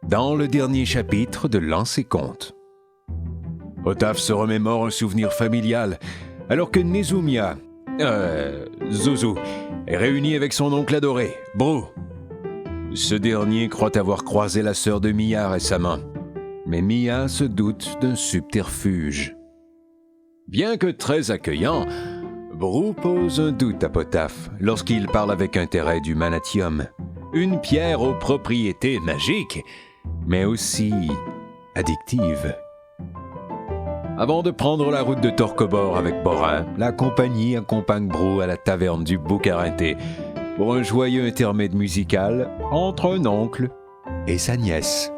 dans le dernier chapitre de Lancer Compte. Otaf se remémore un souvenir familial alors que Nezumia, Zouzou, est réuni avec son oncle adoré, Brou. Ce dernier croit avoir croisé la sœur de Mia récemment, mais Mia se doute d'un subterfuge. Bien que très accueillant, Brou pose un doute à Potaf lorsqu'il parle avec intérêt du Manatium, une pierre aux propriétés magiques, mais aussi addictives. Avant de prendre la route de Torcobor avec Borin, la compagnie accompagne Brou à la taverne du Boucarinté pour un joyeux intermède musical entre un oncle et sa nièce.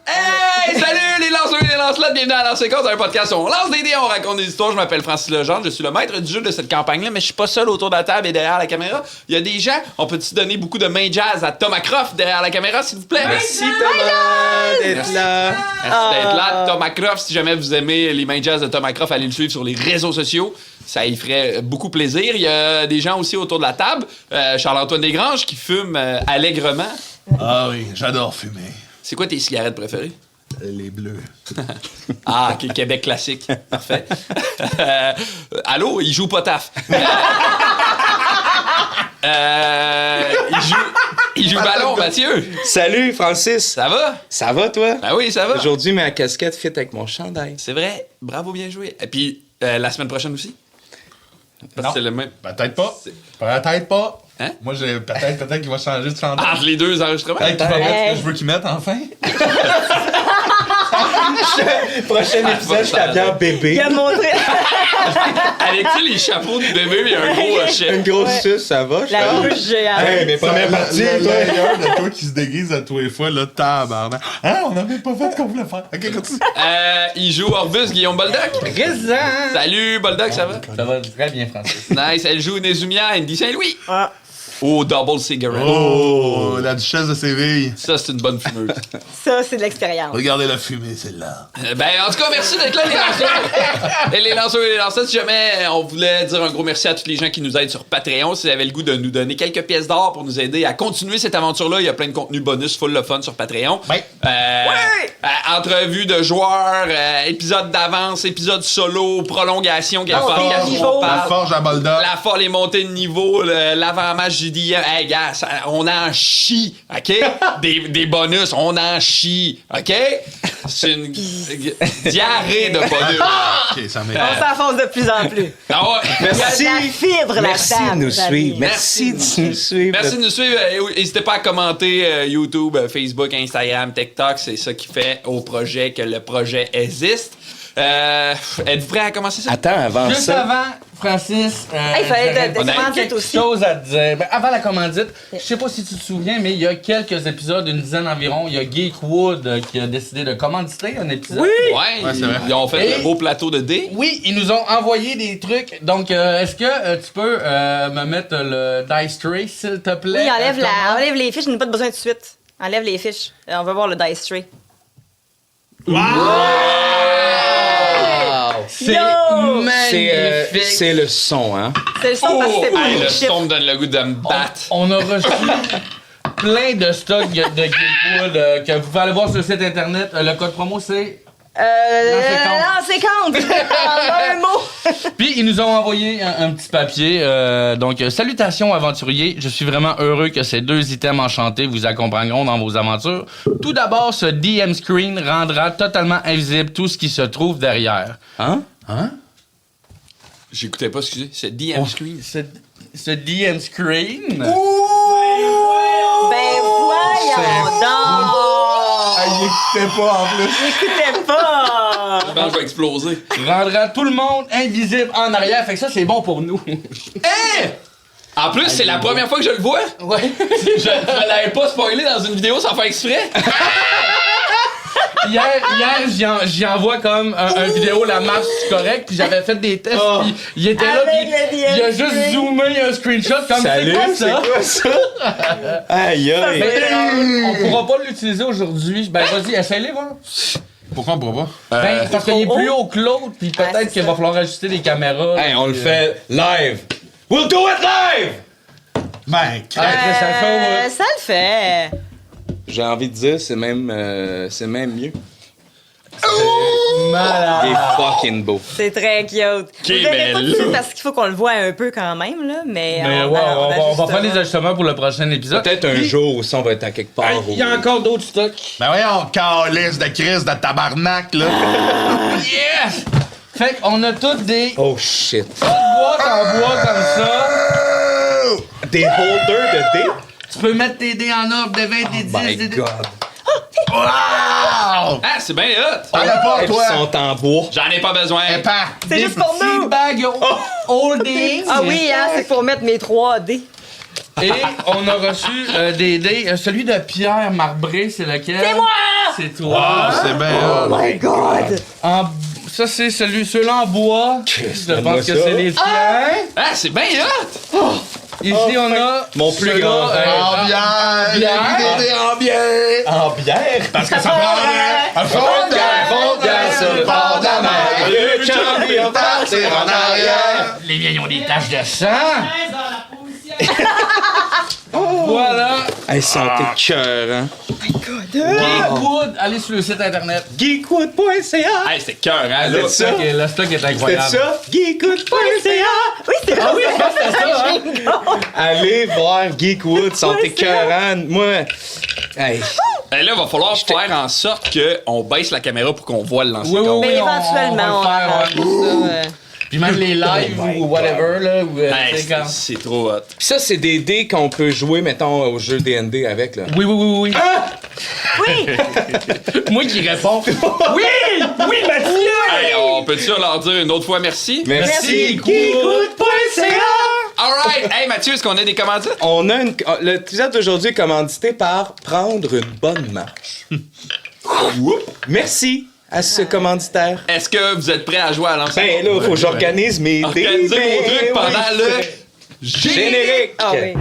Hey, salut les lanceurs et les lancelottes, bienvenue à Lancer Compte, un podcast où on lance des dés, on raconte des histoires. Je m'appelle Francis Legendre, je suis le maître du jeu de cette campagne-là, mais je suis pas seul autour de la table et derrière la caméra. Il y a des gens, on peut-tu donner beaucoup de main jazz à Thomas Croft derrière la caméra, s'il vous plaît? Merci Thomas d'être là. Merci d'être là. Thomas Croft, si jamais vous aimez les main jazz de Thomas Croft, allez le suivre sur les réseaux sociaux. Ça y ferait beaucoup plaisir. Il y a des gens aussi autour de la table. Charles-Antoine Desgranges qui fume allègrement. Ah oui, j'adore fumer. C'est quoi tes cigarettes préférées? Les bleus. Ah, ok, Québec classique. Parfait. Allô, il joue Potaf. Il joue ballon, Mathieu. Salut Francis. Ça va? Ça va toi? Ben oui, ça va. Aujourd'hui, ma casquette fit avec mon chandail. C'est vrai. Bravo, bien joué. Et puis, la semaine prochaine aussi? Parce que c'est le même. Peut-être pas. Peut-être pas. Hein? Moi, j'ai peut-être qu'il va changer de chandail. Entre les deux enregistrements? Peut-être qu'il va mettre ce que je veux qu'il mette enfin. Prochain épisode, je t'habille en bébé. Il a montré Avec les chapeaux du bébé, il y a un gros chef. Une grosse suce, ça va, je la pense. rouge géante. Hey, mais première partie, toi. L'ailleurs de toi qui se déguise à tous les fois, là, tabarnak. Hein, on n'avait pas fait ce qu'on voulait faire. Ok, continue. Il joue Orbus, Guillaume Boldoc. Présent. Salut, Boldoc, ça va? Ça va très bien, Francis. Nice. Elle joue Nezumia, Andy Saint-Louis. Ah. Oh, Double Cigarette. Oh, la duchesse de Séville. Ça, c'est une bonne fumeuse. Ça, c'est de l'expérience. Regardez la fumée, celle-là. Ben, en tout cas, merci d'être là, les lanceurs. Et les lanceurs et les lanceuses, si jamais on voulait dire un gros merci à tous les gens qui nous aident sur Patreon, si vous avez le goût de nous donner quelques pièces d'or pour nous aider à continuer cette aventure-là, il y a plein de contenu bonus full le fun sur Patreon. Ouais. Entrevues de joueurs, épisodes d'avance, épisodes solo, prolongation, Montée de niveau. La forge à Bolda. la folle les montées de niveau, l'avant-match du DM. Hey, gars, on en chie, OK? des bonus, on en chie, OK? C'est une diarrhée de bonus. Ok, ça On m'énerve. s'enfonce de plus en plus. Ah ouais. Merci. Il y a de la fibre Merci là-dedans. de nous vous savez. suivre. Merci de nous suivre. Merci de nous suivre. N'hésitez pas à commenter YouTube, Facebook, Instagram, TikTok. C'est ça qui fait au projet que le projet existe. Êtes-vous prêts à commencer ça? Attends, avant Juste ça. avant, Francis, Hey, il fallait j'aurais de commandite quelque aussi. chose à te dire. Ben, avant la commandite, je sais pas si tu te souviens, mais il y a quelques épisodes, une dizaine environ, il y a Geekwood qui a décidé de commanditer un épisode. Ouais, c'est vrai. ils ont fait Et- le beau plateau de dés. Oui, ils nous ont envoyé des trucs. Donc, est-ce que tu peux me mettre le dice tray, s'il te plaît? Oui, Thomas? enlève les fiches, je n'ai pas besoin tout de suite. Enlève les fiches. On va voir le dice tray. C'est Yo! magnifique. C'est le son, hein? C'est le son parce que c'est pas Hey, les le chiffres. son me donne le goût de me battre. On a reçu plein de stocks de Geekwood que vous pouvez aller voir sur le site internet. Le code promo, c'est... Non, c'est compte. En un mot. Puis ils nous ont envoyé un petit papier. Donc, salutations aventuriers. Je suis vraiment heureux que ces deux items enchantés vous accompagneront dans vos aventures. Tout d'abord, ce DM screen rendra totalement invisible tout ce qui se trouve derrière. Hein? J'écoutais pas, excusez. C'est DM Screen. Ce DM screen... Ben voyons donc. Il écoutait pas en plus. J'écoutais pas. Je pense que je vais exploser. rendra tout le monde invisible en arrière. Fait que ça, c'est bon pour nous. En plus, c'est la première fois que je le vois. Ouais. Je l'avais pas spoilé dans une vidéo sans faire exprès. Hier, j'y envoie comme un vidéo, la marche correcte, puis j'avais fait des tests, puis il était là, Avec puis le il a DM juste screen. zoomé un screenshot comme Salut, c'est quoi ça? Aïe, aïe. Mais, on pourra pas l'utiliser aujourd'hui. Ben vas-y, essaye-les, voir. Pourquoi on pourra pas? Ben, parce qu'il est trop plus haut. haut que l'autre, puis Ah, peut-être c'est qu'il ça. va falloir ajuster les caméras. Hey, on le fait live. We'll do it live! Ben, Ah, ça chauffe, Ça le fait. J'ai envie de dire, c'est même mieux. Malade. Il est fucking beau. C'est très cute. Vous verrez mais pas tout de là. suite parce qu'il faut qu'on le voit un peu quand même, là. Mais Ouais, on va faire les ajustements pour le prochain épisode. Peut-être un jour aussi, on va être à quelque part. Il y a encore d'autres stocks. Ben voyons, calice de crise de tabarnak, là. Yes! Fait qu'on a toutes des Oh shit. boîtes en bois comme ça. Des holders de dés? Tu peux mettre tes dés en ordre de 20, des 10, My des 10. God. Wow! Ah, c'est bien hot! T'en as pas, Ils toi? sont en bois. J'en ai pas besoin. Épais. c'est juste pour nous. Bag holding. Ah oui, hein, c'est pour mettre mes 3D. Et on a reçu des dés. Celui de Pierre Marbré, c'est lequel? C'est moi! C'est toi. C'est bien. Oh my God! Ça, c'est celui-là en bois. Je donne-moi pense que ça. c'est les tiens. Ah, c'est bien hot! Ici, on a Mon plus celui-là, grand. En bière! J'ai bière. vu des dés en bière! En bière? Parce que ça prendrait un fond de bière sur le bord de la mer. Le champion partir en arrière. les vieilles ont des taches de sang. Voilà. Hey, santé cœur, hein? Geekwood, allez sur le site internet. Geekwood.ca. Hey, c'était cœur, hein, là. Le stock est C'est incroyable. ça? Geekwood.ca. Oui, c'est Ah oui, je pense que c'est ça. Hein? Allez voir Geekwood, sont écœurants. Moi, hey, Ben là, il va falloir faire en sorte qu'on baisse la caméra pour qu'on voit le lancer. Oui, oui, oui. Mais on éventuellement, va le faire, ouais. ouais. Puis même les lives ou whatever, là. Ou, Hey, tu sais, quand- c'est trop hot. pis ça, c'est des dés qu'on peut jouer, mettons, au jeu D&D avec, là. Oui, oui, oui, oui. Oui! Moi qui réponds. Oui! Oui, Mathieu! Hey, on peut-tu leur dire une autre fois merci? Merci, Geekwood.ca. Alright! Hey, Mathieu, est-ce qu'on a des commandites? On a l'épisode d'aujourd'hui est commandité par Prendre une bonne marche. Merci à ce commanditaire. Est-ce que vous êtes prêts à jouer à lancer? Ben là, faut que j'organise mes dés. Organisez Ben vos trucs oui, pendant le générique. Ah oui.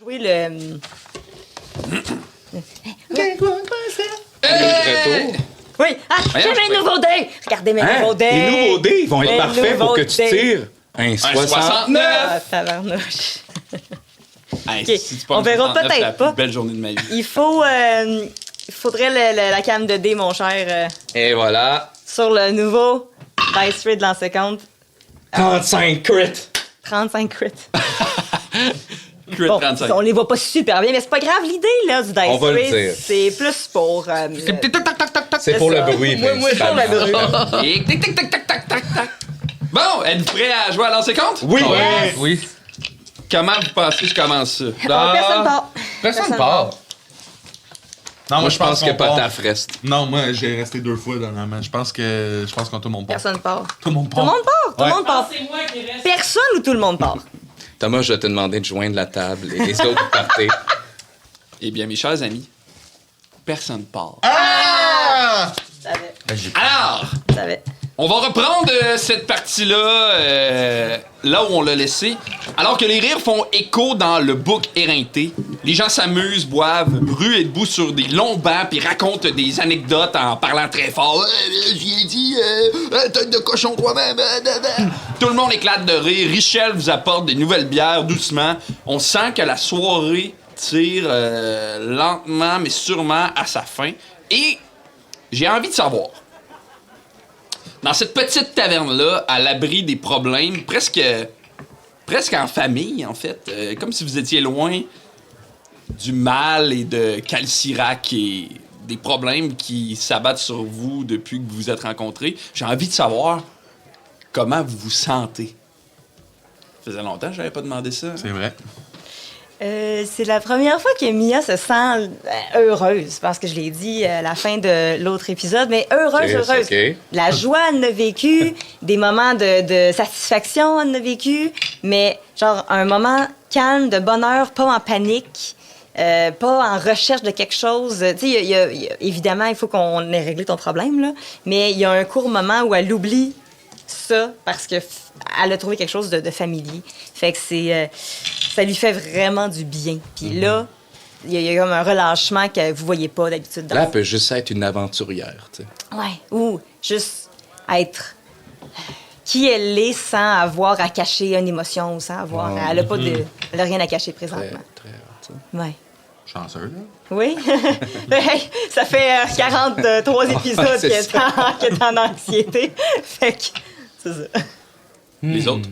Jouer le. Retour. Oui! Ah, j'ai Voyons, mes nouveaux dés! Regardez mes Hein? nouveaux dés! Les nouveaux dés, ils vont être Les parfaits pour que tu nouveaux dés. tires un 60. 69! Ah, tabarnouche. Hey, Ok, si tu pas on me verra 69, c'est la peut-être pas. plus belle journée de ma vie. Il faut. Il faudrait la canne de dés, mon cher, Et voilà. sur le nouveau Dice Trade de l'ancien compte. 35 crit. 35 crits. Crit Bon, 35. on les voit pas super bien, mais c'est pas grave. L'idée là du Dice On va le Trade, dire. c'est plus pour. C'est pour ça. le bruit, Moi, je principalement. pour le bruit. Et tic, tic, tic, tac, tac, tac, tac. Bon, êtes-vous prêts à jouer à lancer compte? Oui. Yes. Oui. Comment vous pensez que je commence ça? Bon, personne part. Personne part. Non, Moi, je pense que qu'on pas part. ta freste. Non, moi, j'ai resté 2 fois dernièrement. Je pense qu'on tout le monde part. Personne part. Tout le monde Tout le monde part. Tout le Ouais. monde part. Personne ou tout le monde part? Thomas, je vais te demander de joindre la table et les autres parties. Eh bien, mes chers amis, personne part. Ah! Je savais. Alors, Je savais. on va reprendre cette partie-là là où on l'a laissé. Alors que les rires font écho dans le bouc éreinté, les gens s'amusent, boivent, bruent et debout sur des longs bancs puis racontent des anecdotes en parlant très fort. J'y ai dit, tête de cochon toi-même. Tout le monde éclate de rire. Richel vous apporte des nouvelles bières doucement. On sent que la soirée tire lentement mais sûrement à sa fin. Et j'ai envie de savoir. Dans cette petite taverne-là, à l'abri des problèmes, presque en famille, en fait, comme si vous étiez loin du mal et de Calcirac et des problèmes qui s'abattent sur vous depuis que vous vous êtes rencontrés, j'ai envie de savoir comment vous vous sentez. Ça faisait longtemps que j'avais pas demandé ça. C'est vrai. C'est la première fois que Mia se sent heureuse. Je pense que je l'ai dit à la fin de l'autre épisode, mais heureuse. OK. La joie, elle en a vécu. Des moments de satisfaction, elle en a vécu. Mais genre un moment calme, de bonheur, pas en panique. Pas en recherche de quelque chose. Tu sais, évidemment, il faut qu'on ait réglé ton problème, là. Mais il y a un court moment où elle oublie ça parce qu'elle a trouvé quelque chose de familier. Fait que ça lui fait vraiment du bien. Puis là, il y a comme un relâchement que vous voyez pas d'habitude. Là, elle peut juste être une aventurière, tu sais. Ouais. Ou juste être qui elle est sans avoir à cacher une émotion ou sans avoir... Elle a rien à cacher présentement. Très hâte, ça. Ouais. Chanceux, là. Oui. Hey, ça fait 43 épisodes c'est qu'elle est en anxiété. Fait que, c'est ça. Les autres?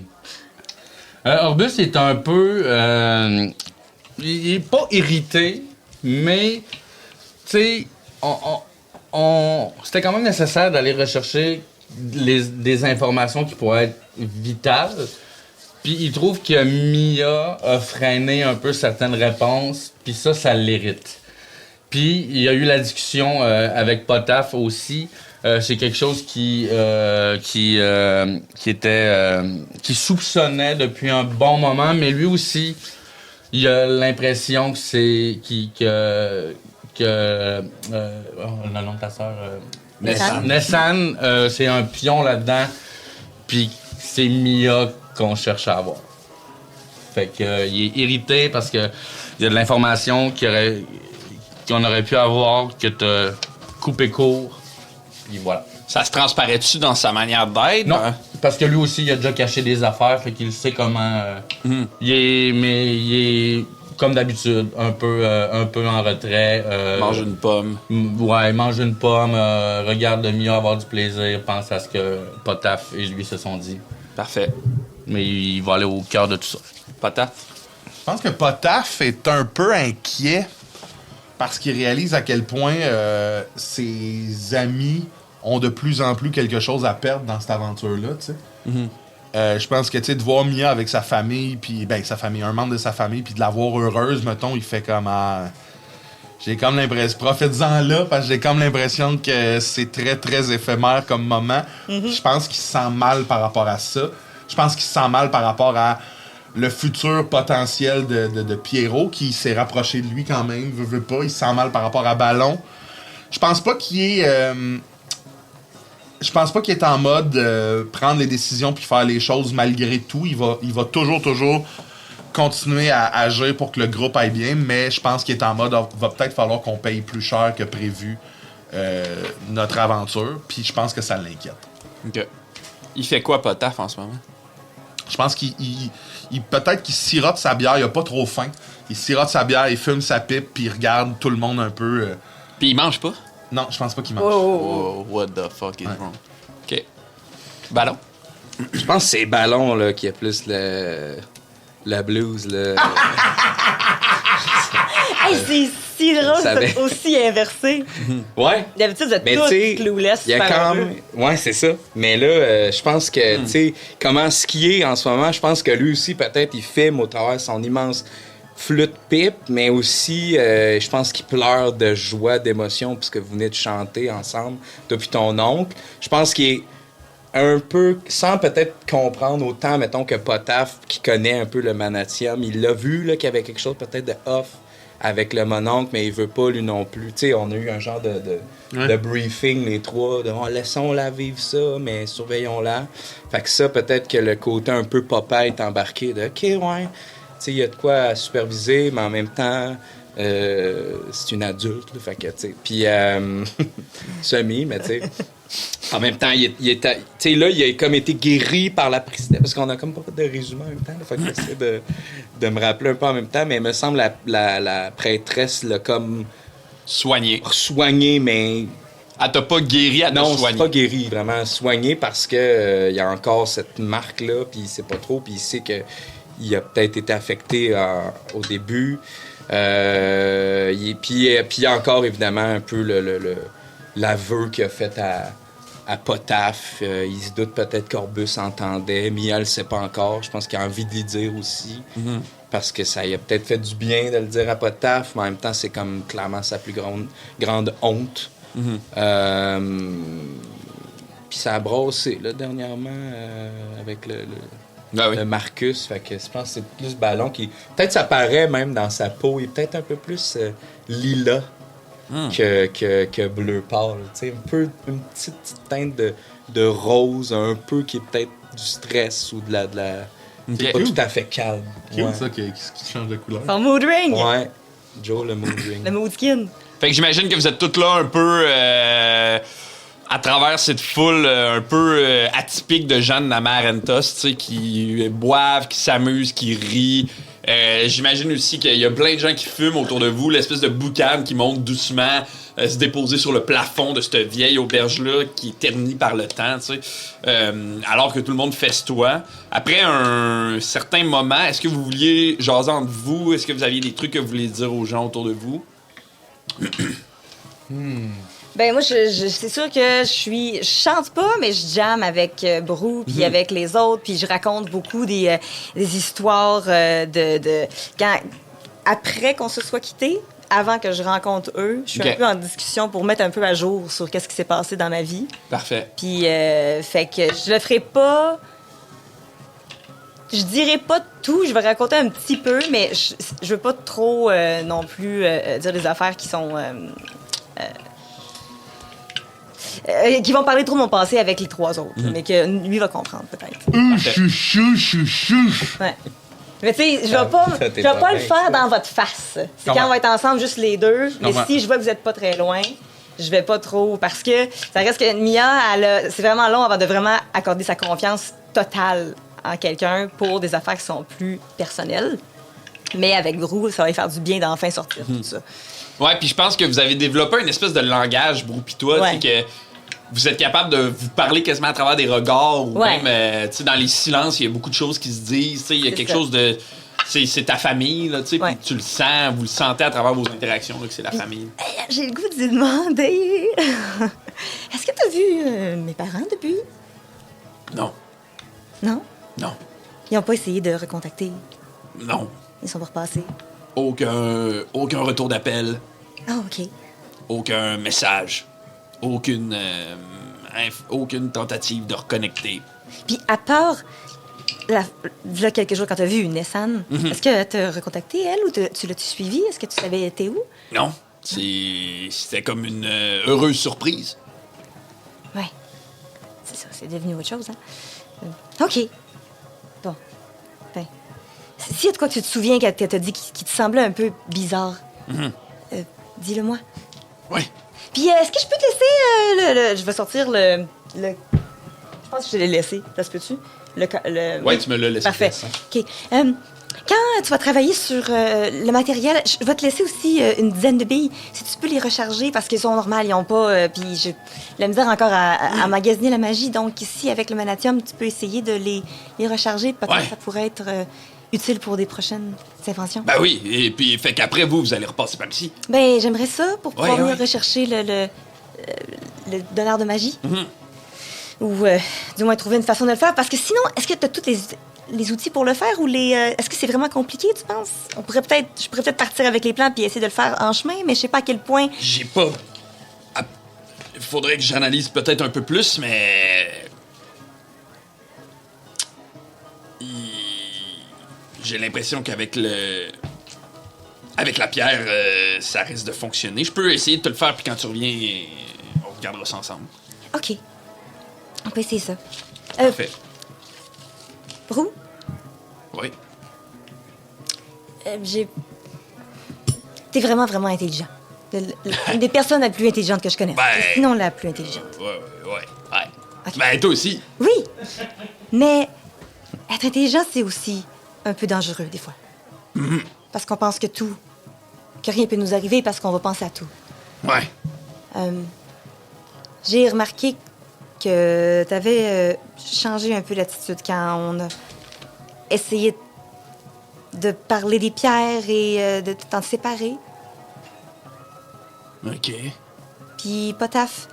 Orbus est un peu... il est pas irrité, mais... Tu sais, c'était quand même nécessaire d'aller rechercher des informations qui pourraient être vitales. Puis il trouve que Mia a freiné un peu certaines réponses, puis ça l'irrite. Puis il y a eu la discussion avec Potaf aussi. C'est quelque chose qui soupçonnait depuis un bon moment, mais lui aussi, il a l'impression que c'est le nom de ta sœur. Nessan, c'est un pion là-dedans, puis c'est Mia qu'on cherche à avoir. Fait que il est irrité parce que il y a de l'information qu'on aurait pu avoir que t'as coupé court. Puis voilà. Ça se transparaît-tu dans sa manière d'être? Non, parce que lui aussi, il a déjà caché des affaires, fait qu'il sait comment... il est, comme d'habitude, un peu en retrait. Mange une pomme. Ouais, mange une pomme, regarde Mia avoir du plaisir, pense à ce que Potaf et lui se sont dit. Parfait. Mais il va aller au cœur de tout ça. Potaf? Je pense que Potaf est un peu inquiet parce qu'il réalise à quel point ses amis ont de plus en plus quelque chose à perdre dans cette aventure-là, tu sais. Je pense que, tu sais, de voir Mia avec sa famille, puis, un membre de sa famille, puis de la voir heureuse, mettons, il fait comme... j'ai comme l'impression... Profite-en là, parce que j'ai comme l'impression que c'est très, très éphémère comme moment. Je pense qu'il se sent mal par rapport à ça. Je pense qu'il se sent mal par rapport à le futur potentiel de Pierrot, qui s'est rapproché de lui quand même, veut pas. Il se sent mal par rapport à Ballon. Je pense pas qu'il est... Je pense pas qu'il est en mode prendre les décisions puis faire les choses malgré tout. Il va toujours continuer à agir pour que le groupe aille bien, mais je pense qu'il est en mode va peut-être falloir qu'on paye plus cher que prévu notre aventure, puis je pense que ça l'inquiète. OK. Il fait quoi, Potaf, en ce moment? Je pense qu'il peut-être qu'il sirote sa bière, il a pas trop faim. Il sirote sa bière, il fume sa pipe, puis il regarde tout le monde un peu... Puis il mange pas? Non, je pense pas qu'il mange. Oh, what the fuck is wrong? OK. Ballon? Je pense que c'est Ballon là, qui a plus la blues. Là. Hey, c'est si drôle, Ça c'est aussi inversé. Ouais. D'habitude, vous êtes Mais tous t'sais, clouless, il y a super quand heureux. même... Ouais, c'est ça. Mais là, je pense que, tu sais, comment skier en ce moment, je pense que lui aussi, peut-être, il filme au travers de son immense flûte pipe, mais aussi, je pense qu'il pleure de joie, d'émotion, puisque vous venez de chanter ensemble, toi puis ton oncle. Je pense qu'il est un peu, sans peut-être comprendre autant, mettons, que Potaf, qui connaît un peu le Manatium, il l'a vu, là, qu'il y avait quelque chose peut-être de off avec le mononcle, mais il veut pas, lui non plus. Tu sais, on a eu un genre de briefing, les trois, de laissons-la vivre ça, mais surveillons-la. Fait que ça, peut-être que le côté un peu papa est embarqué de « OK, ouais, tu sais, il y a de quoi à superviser, mais en même temps, c'est une adulte, là, fait que, tu sais, puis semi, mais tu sais, en même temps, tu sais, là, il a comme été guéri par la présidente, parce qu'on a comme pas fait de résumé en même temps, là, fait que j'essaie de me rappeler un peu en même temps, mais il me semble la prêtresse l'a comme Soigné. soigné, mais... Elle t'a pas guéri, elle t'a Non, c'est soigné. pas guéri, vraiment soigné, parce que il y a encore cette marque-là, puis il sait pas trop, puis il sait que il a peut-être été affecté au début. Puis il y a encore, évidemment, un peu l'aveu qu'il a fait à Potaf. Il se doute peut-être qu'Orbus entendait. Mia le sait pas encore. Je pense qu'il a envie de lui dire aussi. Parce que ça lui a peut-être fait du bien de le dire à Potaf, mais en même temps, c'est comme clairement sa plus grande honte. Puis ça a brossé, là, dernièrement, avec le Marcus. Fait que je pense que c'est plus Ballon qui... Peut-être ça paraît même dans sa peau. Il est peut-être un peu plus lilas que bleu pâle. Tu sais, un peu une petite teinte de rose, un peu qui est peut-être du stress ou de la c'est pas tout à fait calme. Cute, ça, qui change de couleur. Son mood ring! Ouais. Joe, le mood ring. Le mood skin. Fait que j'imagine que vous êtes tous là un peu à travers cette foule un peu atypique de gens de Namarentos, tu sais, qui boivent, qui s'amusent, qui rient. J'imagine aussi qu'il y a plein de gens qui fument autour de vous, l'espèce de boucan qui monte doucement se déposer sur le plafond de cette vieille auberge-là qui est ternie par le temps, tu sais. Alors que tout le monde festoie. Après un certain moment, est-ce que vous vouliez jaser entre vous? Est-ce que vous aviez des trucs que vous vouliez dire aux gens autour de vous? Ben moi, c'est sûr que je chante pas, mais je jamme avec Brou, puis avec les autres, puis je raconte beaucoup des histoires après qu'on se soit quittés, avant que je rencontre eux, je suis un peu en discussion pour mettre un peu à jour sur qu'est-ce qui s'est passé dans ma vie. Parfait. Puis, fait que je le ferai pas... Je dirai pas tout, je vais raconter un petit peu, mais je veux pas trop non plus dire des affaires qui sont... qui vont parler trop de mon passé avec les trois autres, mais que lui va comprendre peut-être. Ouais. Mais tu sais, je vais pas le faire dans votre face. C'est quand on va être ensemble, juste les deux. Mais si je vois que vous êtes pas très loin, je vais pas trop... Parce que ça reste que Mia, c'est vraiment long avant de vraiment accorder sa confiance totale en quelqu'un pour des affaires qui sont plus personnelles. Mais avec Brou, ça va lui faire du bien d'enfin sortir tout ça. Ouais, puis je pense que vous avez développé une espèce de langage, Brou pis toi, tu sais, que vous êtes capable de vous parler quasiment à travers des regards ou même, tu sais, dans les silences, il y a beaucoup de choses qui se disent, tu sais, il y a quelque chose de... C'est ta famille, là, tu sais, puis tu le sens, vous le sentez à travers vos interactions, là, que c'est la famille. J'ai le goût de lui demander... Est-ce que t'as vu mes parents depuis? Non. Non? Non. Ils ont pas essayé de recontacter? Non. Ils sont pas repassés? Aucun retour d'appel. Ah, OK. Aucun message. Aucune tentative de reconnecter. Puis à part, là, quelques jours, quand t'as vu Nessan, est-ce que t'as recontacté elle ou tu l'as-tu suivi? Est-ce que tu savais elle était où? Non. C'était comme une heureuse surprise. Ouais. C'est ça, c'est devenu autre chose, hein? OK. Bon. Ben, s'il y a de quoi que tu te souviens qu'elle t'a dit qui te semblait un peu bizarre, dis-le-moi. Oui. Puis, est-ce que je peux te laisser je vais sortir le... Je pense que je l'ai laissé. Ça se peut-tu? Oui, tu me l'as laissé. Parfait. OK. Quand tu vas travailler sur le matériel, je vais te laisser aussi une dizaine de billes. Si tu peux les recharger, parce qu'ils sont normales, ils n'ont pas... puis j'ai la misère encore à magasiner la magie. Donc, ici, avec le Manatium, tu peux essayer de les recharger. Peut-être que ça pourrait être... utile pour des prochaines inventions. Ben oui, et puis fait qu'après vous allez repasser par ici. Ben, j'aimerais ça pour pouvoir venir rechercher le donneur de magie. Ou du moins trouver une façon de le faire. Parce que sinon, est-ce que tu as tous les outils pour le faire ou est-ce que c'est vraiment compliqué, tu penses? Je pourrais peut-être partir avec les plans puis essayer de le faire en chemin, mais je sais pas à quel point... J'ai pas... Il faudrait que j'analyse peut-être un peu plus, mais... J'ai l'impression qu'avec avec la pierre, ça risque de fonctionner. Je peux essayer de te le faire, puis quand tu reviens, on regardera ça ensemble. OK. On peut essayer ça. Parfait. Brou? Oui. T'es vraiment, vraiment intelligent. Une des personnes les plus intelligentes que je connais. Sinon, la plus intelligente. Ouais. Okay. Ben, toi aussi. Oui. Mais être intelligent, c'est aussi un peu dangereux, des fois. Parce qu'on pense que rien peut nous arriver parce qu'on va penser à tout. Ouais. J'ai remarqué que t'avais changé un peu l'attitude quand on a essayé de parler des pierres et de t'en séparer. OK. Puis Potaf,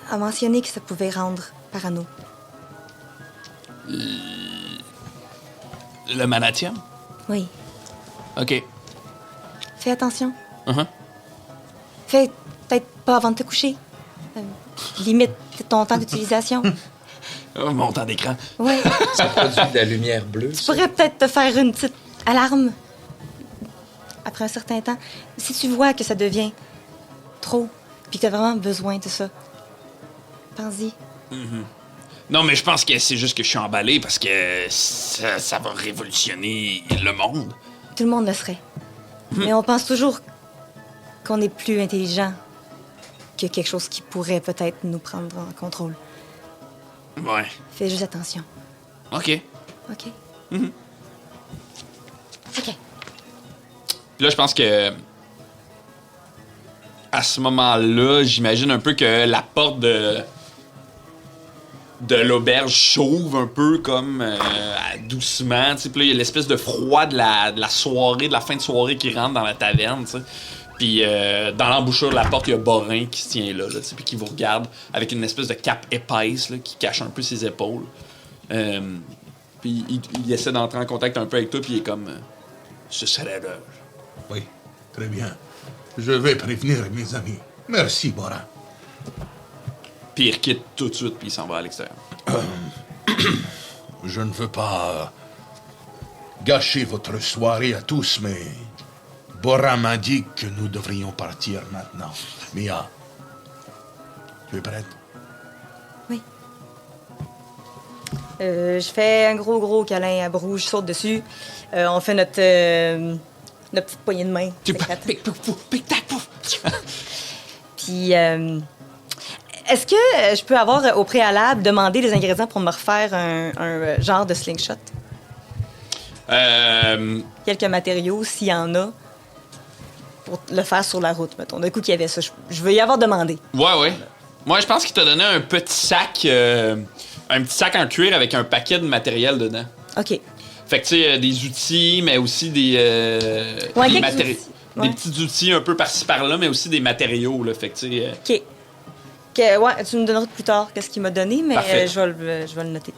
a mentionné que ça pouvait rendre parano. Le manatium? Oui. OK. Fais attention. Uh-huh. Fais peut-être pas avant de te coucher. Limite ton temps d'utilisation. Oh, mon temps d'écran. Ouais. Ça produit de la lumière bleue. Tu pourrais peut-être te faire une petite alarme après un certain temps. Si tu vois que ça devient trop, puis que tu as vraiment besoin de ça, pense-y. Non, mais je pense que c'est juste que je suis emballé parce que ça va révolutionner le monde. Tout le monde le serait. Mais on pense toujours qu'on est plus intelligent que quelque chose qui pourrait peut-être nous prendre en contrôle. Ouais. Fais juste attention. OK. OK? Mhm. OK. Puis là, je pense que à ce moment-là, j'imagine un peu que la porte de l'auberge s'ouvre un peu comme doucement. Puis là, il y a l'espèce de froid de la soirée, de la fin de soirée qui rentre dans la taverne. T'sais. Puis dans l'embouchure de la porte, il y a Borin qui se tient là, puis qui vous regarde avec une espèce de cape épaisse là, qui cache un peu ses épaules. Puis il essaie d'entrer en contact un peu avec toi, puis il est comme ce serait l'heure. Oui, très bien. Je vais prévenir mes amis. Merci, Borin. Puis il quitte tout de suite, puis il s'en va à l'extérieur. Je ne veux pas gâcher votre soirée à tous, mais Borin m'a dit que nous devrions partir maintenant. Mia, tu es prête? Oui. Je fais un gros câlin à Brou, je saute dessus. On fait notre petite poignée de main. secrète. Pic-tac, pouf! Puis, est-ce que je peux avoir au préalable demandé des ingrédients pour me refaire un genre de slingshot? Quelques matériaux, s'il y en a, pour le faire sur la route, mettons. D'un coup qu'il y avait ça, je veux y avoir demandé. Ouais. Moi, je pense qu'il t'a donné un petit sac en cuir avec un paquet de matériel dedans. OK. Fait que, tu sais, des outils, mais aussi des quelques matériaux. outils. Ouais. Des petits outils un peu par-ci par-là, mais aussi des matériaux, là. Fait que, tu sais. OK. Ouais, tu me donneras plus tard qu'est-ce qu'il m'a donné, mais je vais le noter.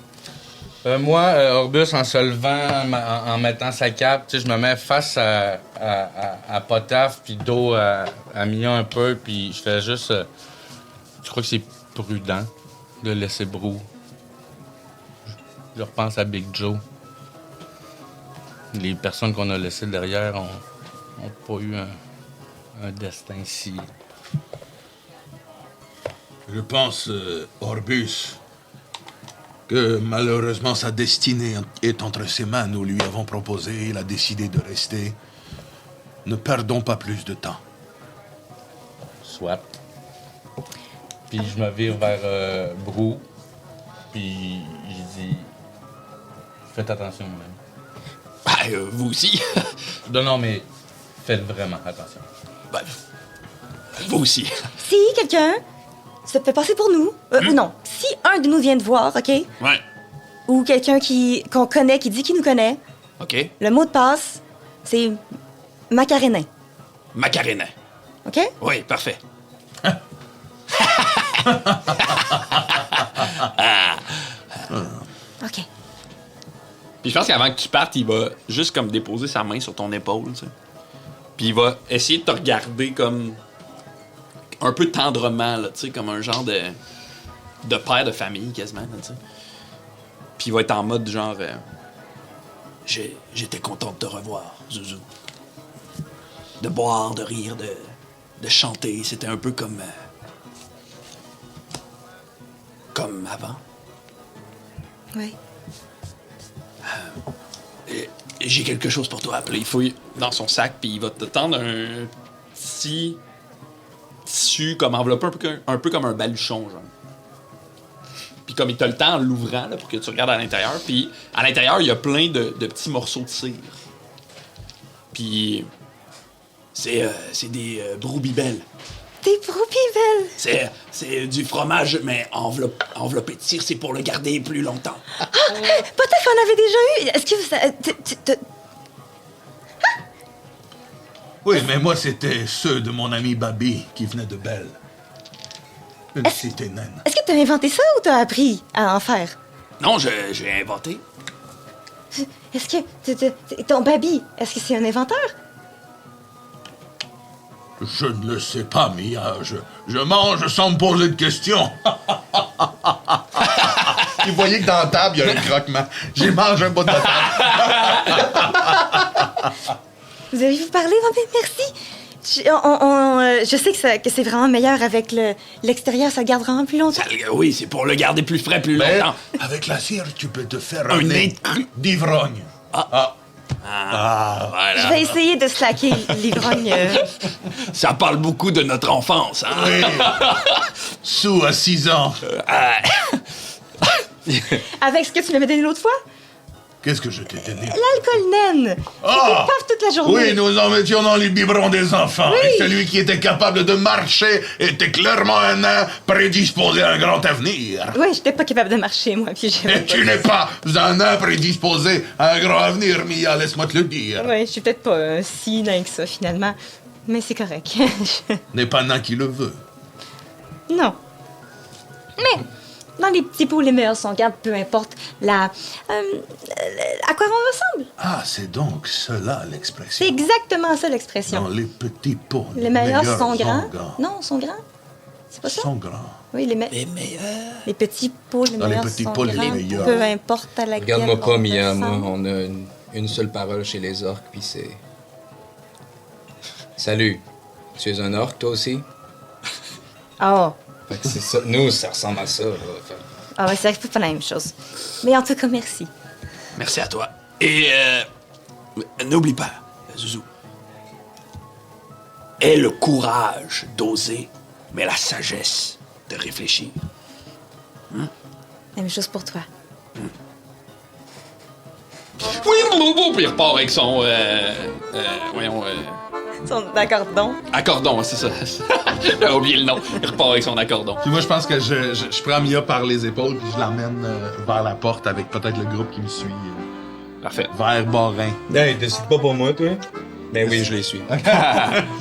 Moi, Orbus, en se levant, en mettant sa cape, tu sais, je me mets face à Potaf, puis dos à Mia un peu, puis je fais juste... je crois que c'est prudent de laisser Brou. Je repense à Big Joe. Les personnes qu'on a laissées derrière ont pas eu un destin si... Je pense, Orbus, que malheureusement sa destinée est entre ses mains. Nous lui avons proposé, il a décidé de rester. Ne perdons pas plus de temps. Soit. Puis je me vire vers Brou, puis je dis... Faites attention, mon ami. Vous aussi. Non, mais faites vraiment attention. Ben, vous aussi. Si quelqu'un se fait passer pour nous, ou non, si un de nous vient te voir, OK? Ouais. Ou quelqu'un qu'on connaît, qui dit qu'il nous connaît, OK. le mot de passe, c'est Macarénin. Macarena. OK? Oui, parfait. OK. Puis je pense qu'avant que tu partes, il va juste comme déposer sa main sur ton épaule, tu sais. Puis il va essayer de te regarder comme un peu tendrement, là, tu sais, comme un genre de père de famille quasiment, là, tu sais. Puis il va être en mode genre j'étais content de te revoir, Zouzou. De boire, de rire, de chanter, c'était un peu comme avant. Oui. J'ai quelque chose pour toi. Puis là, il fouille dans son sac, puis il va te tendre un petit tissu comme enveloppé, un peu comme un baluchon, genre. Puis comme il t'a le temps en l'ouvrant, là, pour que tu regardes à l'intérieur, puis à l'intérieur, il y a plein de petits morceaux de cire. Puis c'est des broubibelles. Des broubibelles! C'est du fromage, mais enveloppé de cire, c'est pour le garder plus longtemps. Peut-être qu'on avait déjà eu. Est-ce que ça. Oui, mais moi, c'était ceux de mon ami Babi qui venaient de Belle. Une cité naine. Est-ce que t'as inventé ça ou t'as appris à en faire? Non, j'ai inventé. Est-ce que ton baby, est-ce que c'est un inventeur? Je ne le sais pas, Mia. Je mange sans me poser de questions. Vous voyez que dans la table, il y a un croquement. J'ai mangé un bout de la table. Vous avez parlé? Oh, ben, merci. Je sais que c'est vraiment meilleur avec l'extérieur, ça garde vraiment plus longtemps. Oui, c'est pour le garder plus frais plus Mais longtemps. avec la cire, tu peux te faire Un un nez nez d'ivrogne. Voilà. Je vais essayer de slacker l'ivrogne. Ça parle beaucoup de notre enfance, hein? Oui. Sous à 6 ans. Avec ce que tu m'avais donné l'autre fois? Qu'est-ce que je t'ai donné? L'alcool naine. Ah! Paf toute la journée. Oui, nous en mettions dans les biberons des enfants. Et celui qui était capable de marcher était clairement un nain prédisposé à un grand avenir. Oui, j'étais pas capable de marcher, moi, puis j'avais Et tu n'es pas un nain prédisposé à un grand avenir, Mia, laisse-moi te le dire. Oui, je suis peut-être pas si nain que ça, finalement. Mais c'est correct. N'est pas nain qui le veut. Non. Mais, dans les petits pots, les meilleurs sont gardes, peu importe à quoi on ressemble. Ah, c'est donc cela l'expression. C'est exactement ça, l'expression. Dans les petits pots, Les meilleurs sont grands. engans Non, sont grands. C'est pas ça? sont grands. Oui, les Les meilleurs. Les petits pots, les Dans les meilleurs petits sont pots, les grands, meilleurs. peu importe à laquelle Regarde-moi pas, on Mia. ressemble. Moi, on a une seule parole chez les orques, puis c'est... Salut. Tu es un orque, toi aussi? Oh. Fait que c'est ça. Nous, ça ressemble à ça. Là. Fait- Ah ouais, c'est vrai que c'est pas la même chose. Mais en tout cas, merci. Merci à toi. Et n'oublie pas, Zouzou. Aie le courage d'oser, mais la sagesse de réfléchir. La même chose pour toi. Oui, puis il repart avec son... D'accord, accordon, c'est ça. J'ai oublié le nom. Il repart avec son accordon. Puis moi, je pense que je prends Mia par les épaules puis je l'emmène vers la porte avec peut-être le groupe qui me suit Parfait. vers Borin. Hey, décide pas pour moi, toi. Ben oui, je les suis.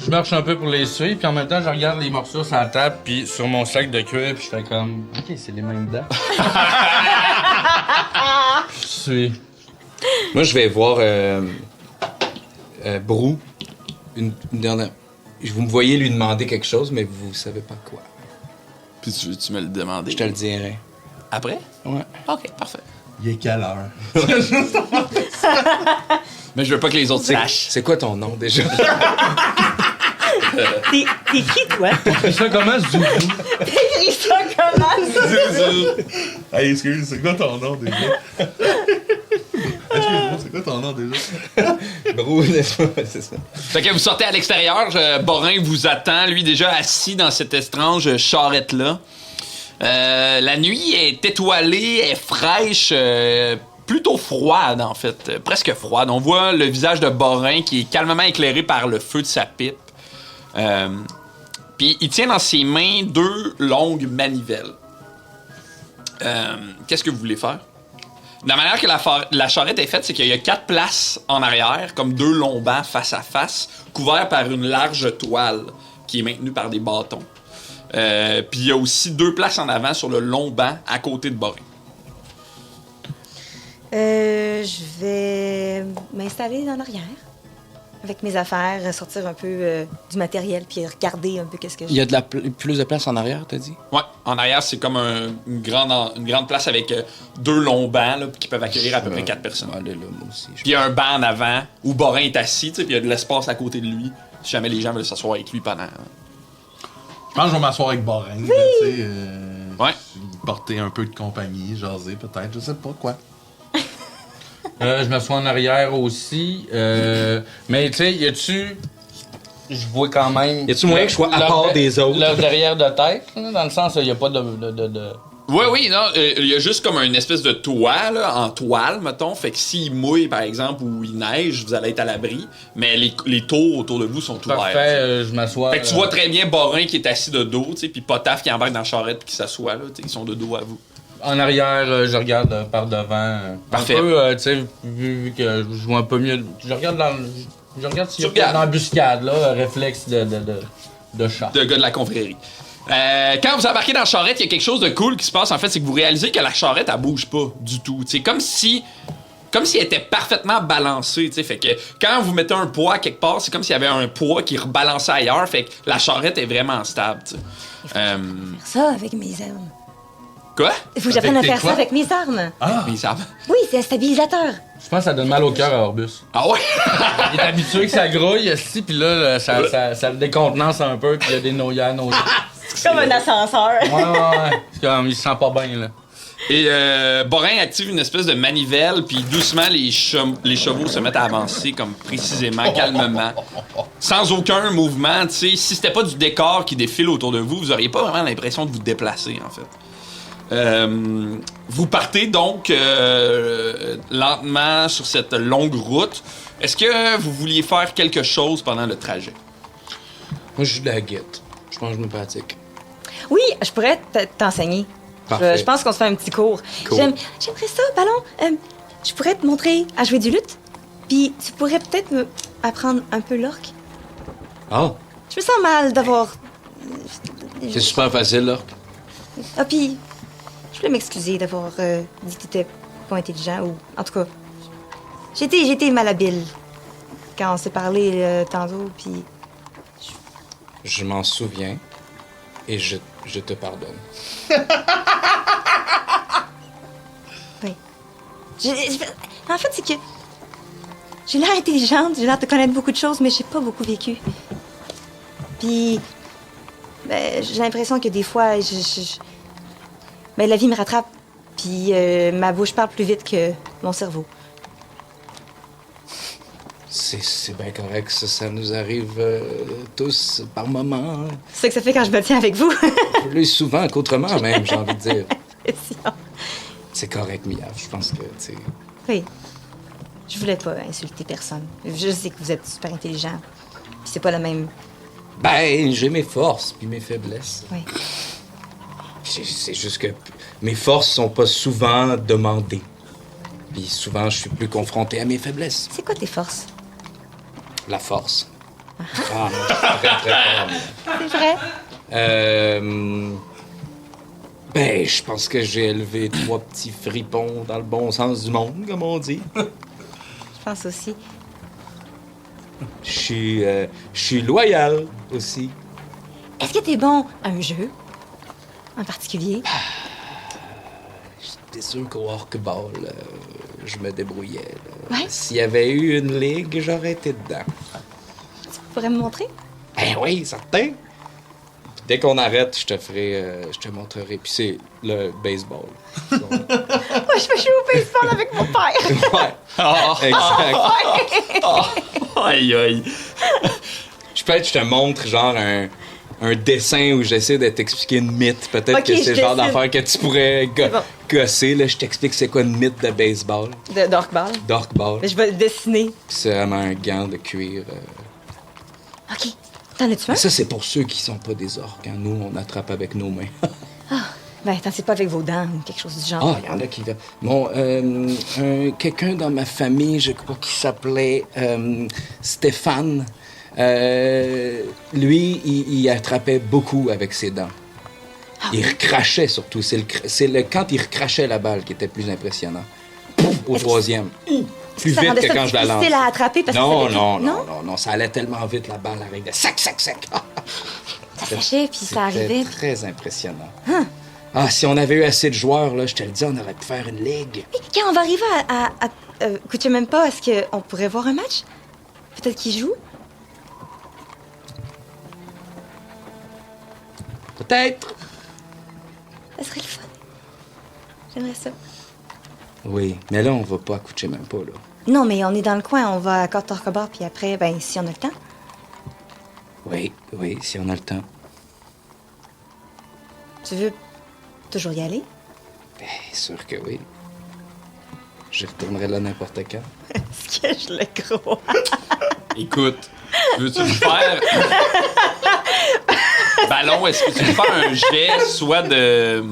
Je marche un peu pour les suivre, puis en même temps, je regarde les morceaux sur la table, puis sur mon sac de cuir, puis je fais comme... OK, c'est les mêmes dents. Je suis... Moi, je vais voir Brou. Une dernière... Vous me voyez lui demander quelque chose, mais vous savez pas quoi. Puis tu me le demandais. Je te le dirai. Après? Ouais. OK, parfait. Il est quelle heure? Mais je veux pas que les autres sachent. C'est quoi ton nom, déjà? T'es qui, toi? C'est ça comment, Zouzou? T'écris ça comment? Hey, excuse, c'est quoi ton nom déjà? Excuse-moi, c'est quoi ton nom déjà? Brou, n'est-ce pas? C'est ça. Fait que vous sortez à l'extérieur, Borin vous attend, lui déjà assis dans cette étrange charrette-là. La nuit est étoilée, est fraîche, plutôt froide en fait, presque froide. On voit le visage de Borin qui est calmement éclairé par le feu de sa pipe. Puis il tient dans ses mains 2 longues manivelles. Qu'est-ce que vous voulez faire? De la manière que la charrette est faite, c'est qu'il y a 4 places en arrière, comme 2 longs bancs face à face, couverts par une large toile qui est maintenue par des bâtons. Puis il y a aussi 2 places en avant sur le long banc à côté de Borin. Je vais m'installer en arrière avec mes affaires, sortir un peu du matériel puis regarder un peu qu'est-ce que Il y a plus de place en arrière, t'as dit? Ouais, en arrière, c'est comme une grande place avec 2 longs bancs là, qui peuvent accueillir à peu près 4 personnes. Allez, là, moi aussi. Puis il y a un banc en avant où Borin est assis, tu sais, puis il y a de l'espace à côté de lui, si jamais les gens veulent s'asseoir avec lui pendant... Je pense que je vais m'asseoir avec Borin. Tu sais, Ouais. porter un peu de compagnie, jaser peut-être, je sais pas quoi. Je m'assois en arrière aussi. Mais tu sais, y a-tu... Je vois quand même... Y a-tu moyen que je sois à part des autres? Leur derrière de tête, là, dans le sens, il y a pas de... Oui, non, il y a juste comme une espèce de toit, là, en toile, mettons. Fait que s'il mouille, par exemple, ou il neige, vous allez être à l'abri. Mais les tours autour de vous sont ouverts. Parfait, je m'assois... Fait que tu vois très bien Borin qui est assis de dos, tu sais, puis Potaf qui embarque dans la charrette puis qui s'assoit, là, tu sais, ils sont de dos à vous. En arrière, je regarde par devant. Parfait. Un peu, tu sais, vu que je vois un peu mieux... Je regarde s'il y a pas regardes. d'embuscade, là, réflexe de chat. De gars de la confrérie. Quand vous embarquez dans la charrette, il y a quelque chose de cool qui se passe. En fait, c'est que vous réalisez que la charrette, elle bouge pas du tout. C'est comme si elle était parfaitement balancée. T'sais. Fait que quand vous mettez un poids quelque part, c'est comme s'il y avait un poids qui rebalançait ailleurs. Fait que la charrette est vraiment stable. Faire ça avec mes armes. Quoi? Il faut que j'apprenne à Avec tes faire ça quoi? avec mes armes. Mais ça... Oui, c'est un stabilisateur. Je pense que ça donne mal au cœur à Orbus. Ah ouais? Il est habitué que ça grouille, si, puis là, ça le décontenance un peu, puis il y a des noyades. C'est comme un ascenseur. Ouais. C'est comme, il se sent pas bien, là. Et Borin active une espèce de manivelle, puis doucement, les chevaux se mettent à avancer comme précisément, calmement. Sans aucun mouvement, tu sais. Si c'était pas du décor qui défile autour de vous, vous auriez pas vraiment l'impression de vous déplacer, en fait. Vous partez donc lentement sur cette longue route. Est-ce que vous vouliez faire quelque chose pendant le trajet? Moi, je joue de la guitare. Je pense que je me pratique. Oui, je pourrais t'enseigner. Parfait. Je pense qu'on se fait un petit cours. Cool. J'aimerais ça, Ballon. Je pourrais te montrer à jouer du luth. Puis tu pourrais peut-être me apprendre un peu l'orque. Ah, Je me sens mal d'avoir... c'est super facile, là. Ah, puis je voulais m'excuser d'avoir dit que t'étais pas intelligent, ou en tout cas, j'ai été malhabile quand on s'est parlé tantôt, puis Je m'en souviens et je te pardonne. oui. En fait, c'est que j'ai l'air intelligente, j'ai l'air de connaître beaucoup de choses, mais j'ai pas beaucoup vécu. Puis, ben, j'ai l'impression que des fois, ben, la vie me rattrape, puis ma bouche parle plus vite que mon cerveau. C'est bien correct, ça nous arrive tous par moments. Hein. C'est ça que ça fait quand je me tiens avec vous. Plus souvent qu'autrement, même, j'ai envie de dire. Sinon, C'est correct, Mia. Je pense que, tu sais... oui. Je voulais pas insulter personne. Je sais que vous êtes super intelligent. Puis c'est pas la même. Ben, j'ai mes forces puis mes faiblesses. Oui. C'est juste que mes forces sont pas souvent demandées. Puis souvent, je suis plus confronté à mes faiblesses. C'est quoi tes forces? La force. Ah, moi, je suis très, très fort. Mia. C'est vrai? Ben, je pense que j'ai élevé 3 petits fripons dans le bon sens du monde, comme on dit. Je pense aussi. Je suis loyal aussi. Est-ce que t'es bon à un jeu en particulier? C'est sûr qu'au Orkball, je me débrouillais. Là. Ouais? S'il y avait eu une ligue, j'aurais été dedans. Tu pourrais me montrer? Ben oui, certain. Dès qu'on arrête, je te montrerai. Puis c'est le baseball. Donc, Moi, je fais jouer au baseball avec mon père. ouais, exact. Aïe, aïe. Je te montre genre un dessin où j'essaie de t'expliquer une mythe. Peut-être Ok, que c'est je le genre dessine. d'affaire que tu pourrais bon. gosser. Là, je t'explique c'est quoi une mythe de baseball, D'orkball. d'orkball. Mais je vais le dessiner. Puis c'est vraiment un gant de cuir. OK. T'en as-tu un? Mais ça, c'est pour ceux qui sont pas des orques. Hein. Nous, on attrape avec nos mains. Ben, attends, c'est pas avec vos dents ou quelque chose du genre. Ah, il y en a qui... Bon, quelqu'un dans ma famille, je crois qu'il s'appelait Stéphane. Lui, il attrapait beaucoup avec ses dents. Il recrachait surtout. Quand il recrachait la balle qui était plus impressionnant. Pouf, au troisième. Plus Ça vite rendait que ça quand je la lance. difficile à attraper parce que Non, ça non, avait- non, non, non. Ça allait tellement vite, la balle, avec des sac, sac, sac. Ça séchait, puis ça arrivait. C'était très impressionnant. Ah, si on avait eu assez de joueurs, là, je te le dis, on aurait pu faire une ligue. Mais quand on va arriver à écoutez même pas, est-ce qu'on pourrait voir un match? Peut-être qu'il joue? Peut-être. Ça serait le fun. J'aimerais ça. Oui, mais là, on va pas accoucher même pas, là. Non, mais on est dans le coin, on va à Cortorcobor, puis après, ben, si on a le temps. Oui, oui, si on a le temps. Tu veux toujours y aller? Bien sûr que oui. J'y retournerai là n'importe quand. Est-ce que je le crois? Écoute, veux-tu me faire... Ballon, est-ce que tu veux faire un jet, soit de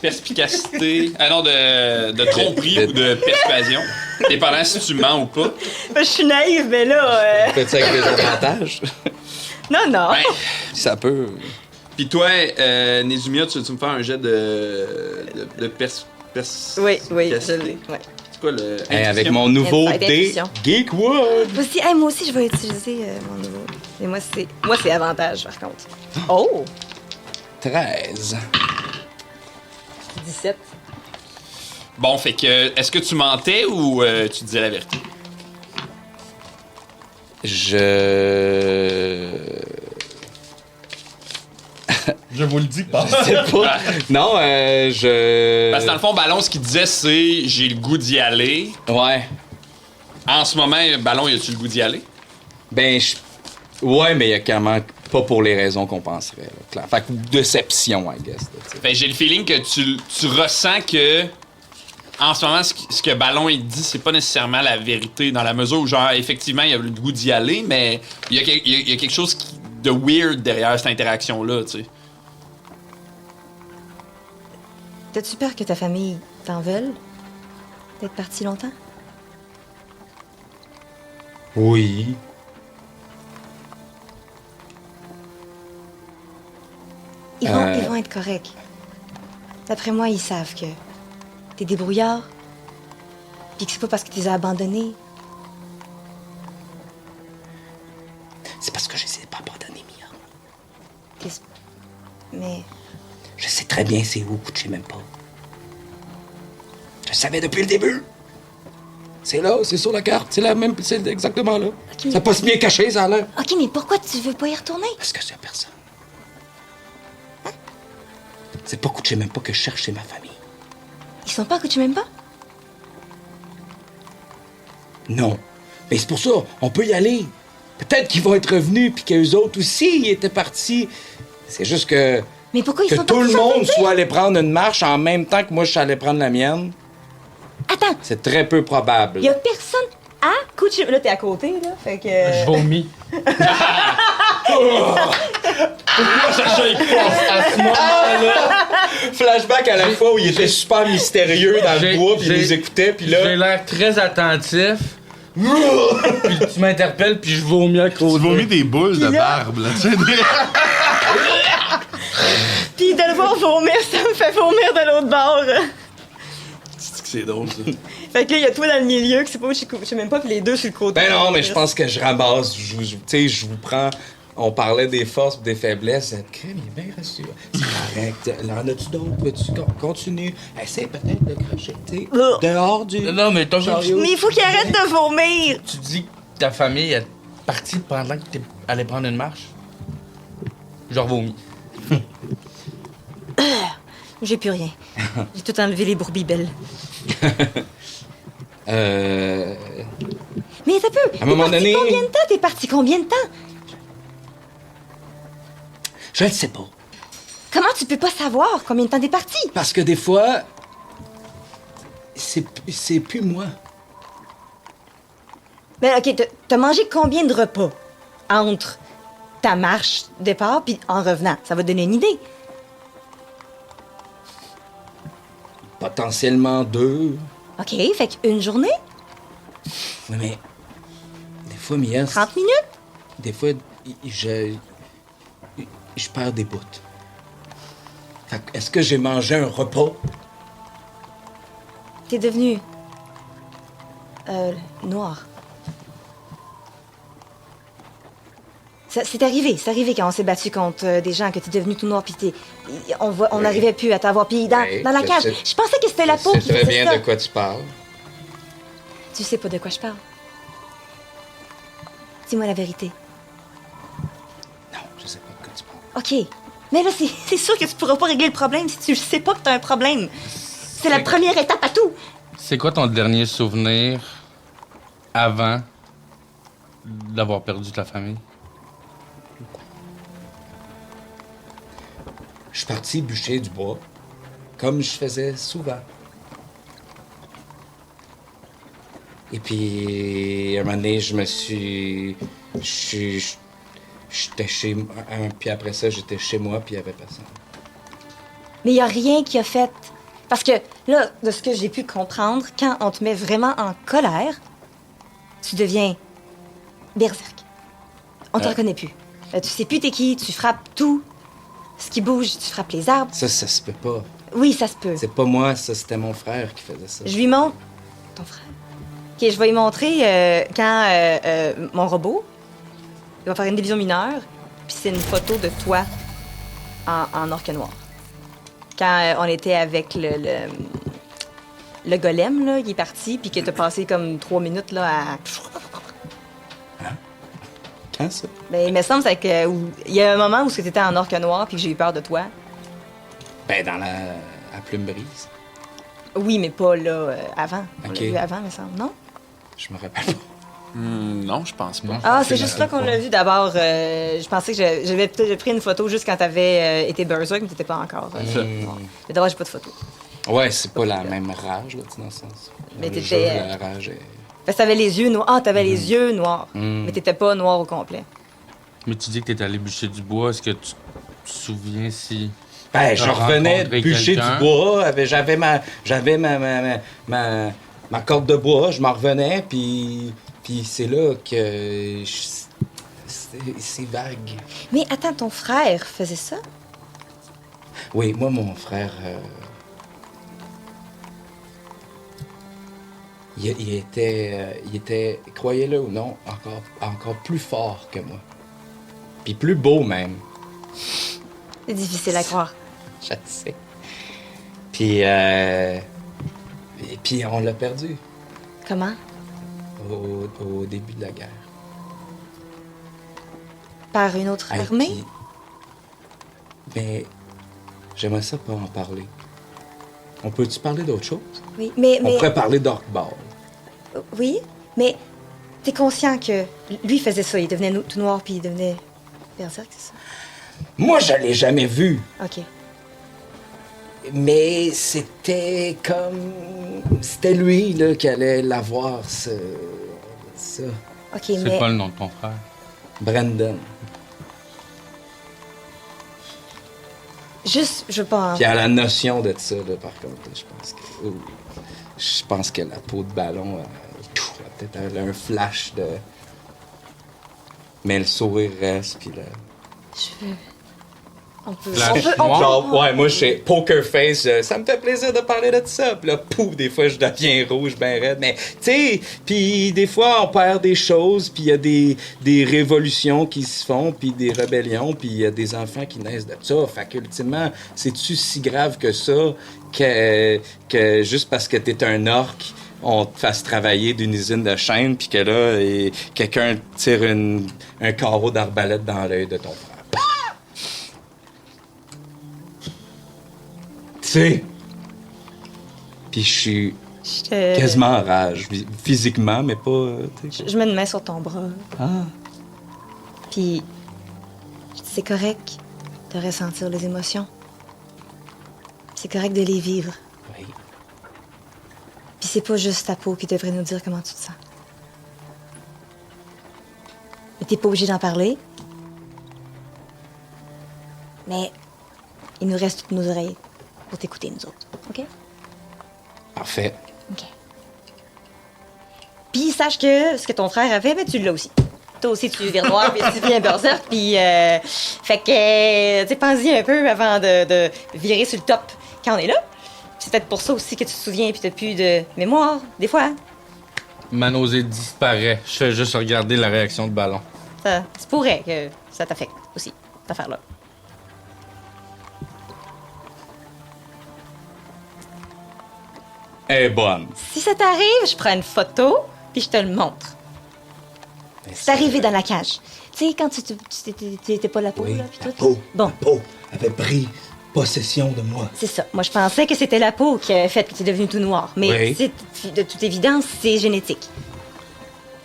perspicacité... Ah non, de tromperie ou de persuasion, dépendant si tu mens ou pas. Ben, je suis naïve, mais là... Peut-être avec des avantages. Non, non. Ben, Ça peut. puis toi, Nezumia, tu veux me faire un jet de Oui, oui, perspicacité? je l'ai. Ouais. C'est quoi le... Hey, avec intuition? mon nouveau Insight, dé intuition. Geekwood. Moi aussi, je vais utiliser mon nouveau. Mais moi, c'est avantage, par contre. Oh! 13. 17. Bon, fait que, est-ce que tu mentais ou tu disais la vérité? Je vous le dis pas. Je sais pas. Non, je. Parce que dans le fond, Ballon, ce qu'il disait, c'est j'ai le goût d'y aller. Ouais. En ce moment, Ballon, y a-tu le goût d'y aller? Ben, ouais, mais il y a clairement pas pour les raisons qu'on penserait. Là, clair. Fait que déception, I guess. Là, tu sais. Fait que j'ai le feeling que tu ressens que en ce moment, ce que Ballon il dit, c'est pas nécessairement la vérité, dans la mesure où, genre, effectivement, il a le goût d'y aller, mais il y a quelque chose de weird derrière cette interaction-là, tu sais. T'as-tu peur que ta famille t'en veuille? D'être parti longtemps? Oui. Ils vont être corrects. D'après moi, ils savent que t'es débrouillard, puis que c'est pas parce que tu les as abandonnés. C'est parce que je les ai pas abandonnés, Mia. Mais Je sais très bien c'est où, je sais même pas. Je savais depuis le début. C'est là, c'est sur la carte, c'est la même, c'est exactement là. Ok. Ça passe bien caché, ça a l'air. OK, mais pourquoi tu veux pas y retourner? Parce que c'est personne. C'est pas que je sais même pas que je cherche chez ma famille. Ils sont pas accouchés même pas? Non. Mais c'est pour ça, on peut y aller. Peut-être qu'ils vont être revenus puis qu'eux autres aussi ils étaient partis. C'est juste que Mais pourquoi ils sont tout pas le tous monde organisés? soit allé prendre une marche en même temps que moi je suis allé prendre la mienne, Attends, c'est très peu probable. y a personne à coucher. Là, t'es à côté, là. Fait que. Je vomis. À ce moment-là, Flashback à la fois où il était super mystérieux dans le J'ai- bois puis il j'ai- nous écoutait puis j'ai là l'air très attentif. Puis tu m'interpelles, puis je vomis à cause Tu vomis des boules de barbe, là. Tu sais, Puis de le voir vomir, ça me fait vomir de l'autre bord. C'est drôle, ça. Fait que là, il y a toi dans le milieu, que c'est pas où je sais même pas, puis les deux sur le côté. Ben non, mais je pense que je ramasse. Tu sais, je vous prends. On parlait des forces et des faiblesses. Cette crème il est bien reçu. C'est correct. En as-tu d'autres? Peux-tu continuer? Essaye peut-être de cracher, tu sais, dehors du. Non, mais t'as chariot. Mais il faut qu'il arrête de vomir! Tu dis que ta famille est partie pendant que t'es allé prendre une marche? Je vomis. J'ai plus rien. J'ai tout enlevé les bourbibelles. Mais t'as peu! À un moment donné- Combien de temps? T'es parti combien de temps? Je le sais pas. Comment tu peux pas savoir combien de temps t'es parti? Parce que des fois. C'est plus moi. Ben, OK, t'as mangé combien de repas entre ta marche départ puis en revenant? Ça va te donner une idée. Potentiellement 2. OK, fait qu'une journée? Oui, mais. Des fois, Mia. 30 minutes? Des fois, je perds des bouts. Fait que, est-ce que j'ai mangé un repas? T'es devenu... noir. C'est arrivé quand on s'est battu contre des gens, que t'es devenu tout noir, puis on Oui. n'arrivait plus à t'avoir. Puis dans Oui, la je cage, sais. je pensais que c'était la peau Je qui sais très faisait bien ça. de quoi tu parles. Tu sais pas de quoi je parle. Dis-moi la vérité. Non, je sais pas de quoi tu parles. OK. Mais là, c'est sûr que tu pourras pas régler le problème si tu sais pas que t'as un problème. C'est la première étape à tout. C'est quoi ton dernier souvenir avant d'avoir perdu ta famille? Je suis parti bûcher du bois, comme je faisais souvent. Et puis, un moment donné, j'étais chez moi, puis après ça, j'étais chez moi, puis il y avait personne. Mais il y a rien qui a fait... Parce que, là, de ce que j'ai pu comprendre, quand on te met vraiment en colère, tu deviens berserk. On te reconnaît plus. Tu sais plus t'es qui, tu frappes tout. Ce qui bouge, tu frappes les arbres. Ça se peut pas. Oui, ça se peut. C'est pas moi, ça, c'était mon frère qui faisait ça. Je lui montre. Ton frère. OK, je vais lui montrer quand mon robot, il va faire une division mineure, puis c'est une photo de toi en orque noir. Quand on était avec le golem, là, il est parti, puis que t'as passé comme 3 minutes là, à... Quand ça? Ben, il me semble que il y a un moment où tu étais en orque noir, puis que j'ai eu peur de toi. Ben, dans la plume brise. Oui, mais pas là, avant. On OK. l'a vu avant, il me semble, non? Je me rappelle pas. Non, je pense pas. Ah, c'est juste là qu'on l'a vu d'abord. Je pensais que j'avais peut-être pris une photo juste quand t'avais été Berserk, mais t'étais pas encore. Mais d'abord, j'ai pas de photo. Ouais, c'est pas la même rage, là, tu sais, dans le sens. Mais Le t'étais- jeu, la rage est... Parce que t'avais les yeux noirs. Ah, t'avais les yeux noirs. Mais t'étais pas noir au complet. Mais tu dis que t'es allé bûcher du bois. Est-ce que tu te souviens si... Ben, je T'as revenais de rencontré bûcher du quelqu'un? bois, j'avais ma corde de bois, je m'en revenais, puis c'est là que c'est vague. Mais attends, ton frère faisait ça? Oui, moi, mon frère, il était, croyez-le ou non, encore plus fort que moi. Puis plus beau même. C'est difficile à croire. Je le sais. Puis, et puis on l'a perdu Comment? au début de la guerre. Par une autre Hey, armée? puis- mais j'aimerais ça pas en parler. On peut-tu parler d'autre chose? Oui, mais... On pourrait parler d'Orkball. Oui, mais t'es conscient que lui faisait ça. Il devenait tout noir, puis il devenait berserk, c'est ça? Moi, je l'ai jamais vu. OK. Mais c'était comme... C'était lui, là, qui allait l'avoir, ça. OK, C'est mais... quoi le nom de ton frère? Brandon. Juste, je veux pas... Puis à la notion de ça, là, par contre, là, je pense que la peau de ballon, peut-être elle a un flash de... Mais le sourire reste, puis là... Je veux... On peut... Flash on peut- noir? Genre, ouais, moi, je suis poker face, ça me fait plaisir de parler de ça. Puis là, pouf, des fois, je deviens rouge, ben raide. Mais, tu sais, puis des fois, on perd des choses, puis il y a des révolutions qui se font, puis des rébellions, puis il y a des enfants qui naissent de ça. Fait qu'ultimement, c'est-tu si grave que ça que juste parce que t'es un orc, on te fasse travailler d'une usine de chaîne, puis que là, quelqu'un tire un carreau d'arbalète dans l'œil de ton frère. Tu sais. Puis je suis Je te- quasiment en rage, physiquement, mais pas. Tu sais. Je mets une main sur ton bras. Ah. Puis... C'est correct de ressentir les émotions. C'est correct de les vivre. Oui. Puis c'est pas juste ta peau qui devrait nous dire comment tu te sens. Mais t'es pas obligé d'en parler. Mais il nous reste toutes nos oreilles pour t'écouter, nous autres. OK? Parfait. OK. Puis sache que ce que ton frère a fait, ben tu l'as aussi. Toi aussi, tu vires noir, puis tu viens berserk, puis... fait que, tu sais, pense-y un peu avant de virer sur le top quand on est là. C'est peut-être pour ça aussi que tu te souviens, puis t'as plus de mémoire, des fois. Ma nausée disparaît. Je fais juste regarder la réaction de ballon. Ça se pourrait que ça t'affecte aussi, cette affaire-là. Elle est bonne. Si ça t'arrive, je prends une photo, puis je te le montre. C'est arrivé dans la cage. Tu sais, quand tu t'étais pas la peau, Oui, là, puis la tout. peau. Bon, La peau avait pris possession de moi. c'est ça. Moi, je pensais que c'était la peau qui a fait que tu es devenu tout noir. Mais Oui. c'est, de toute évidence, c'est génétique.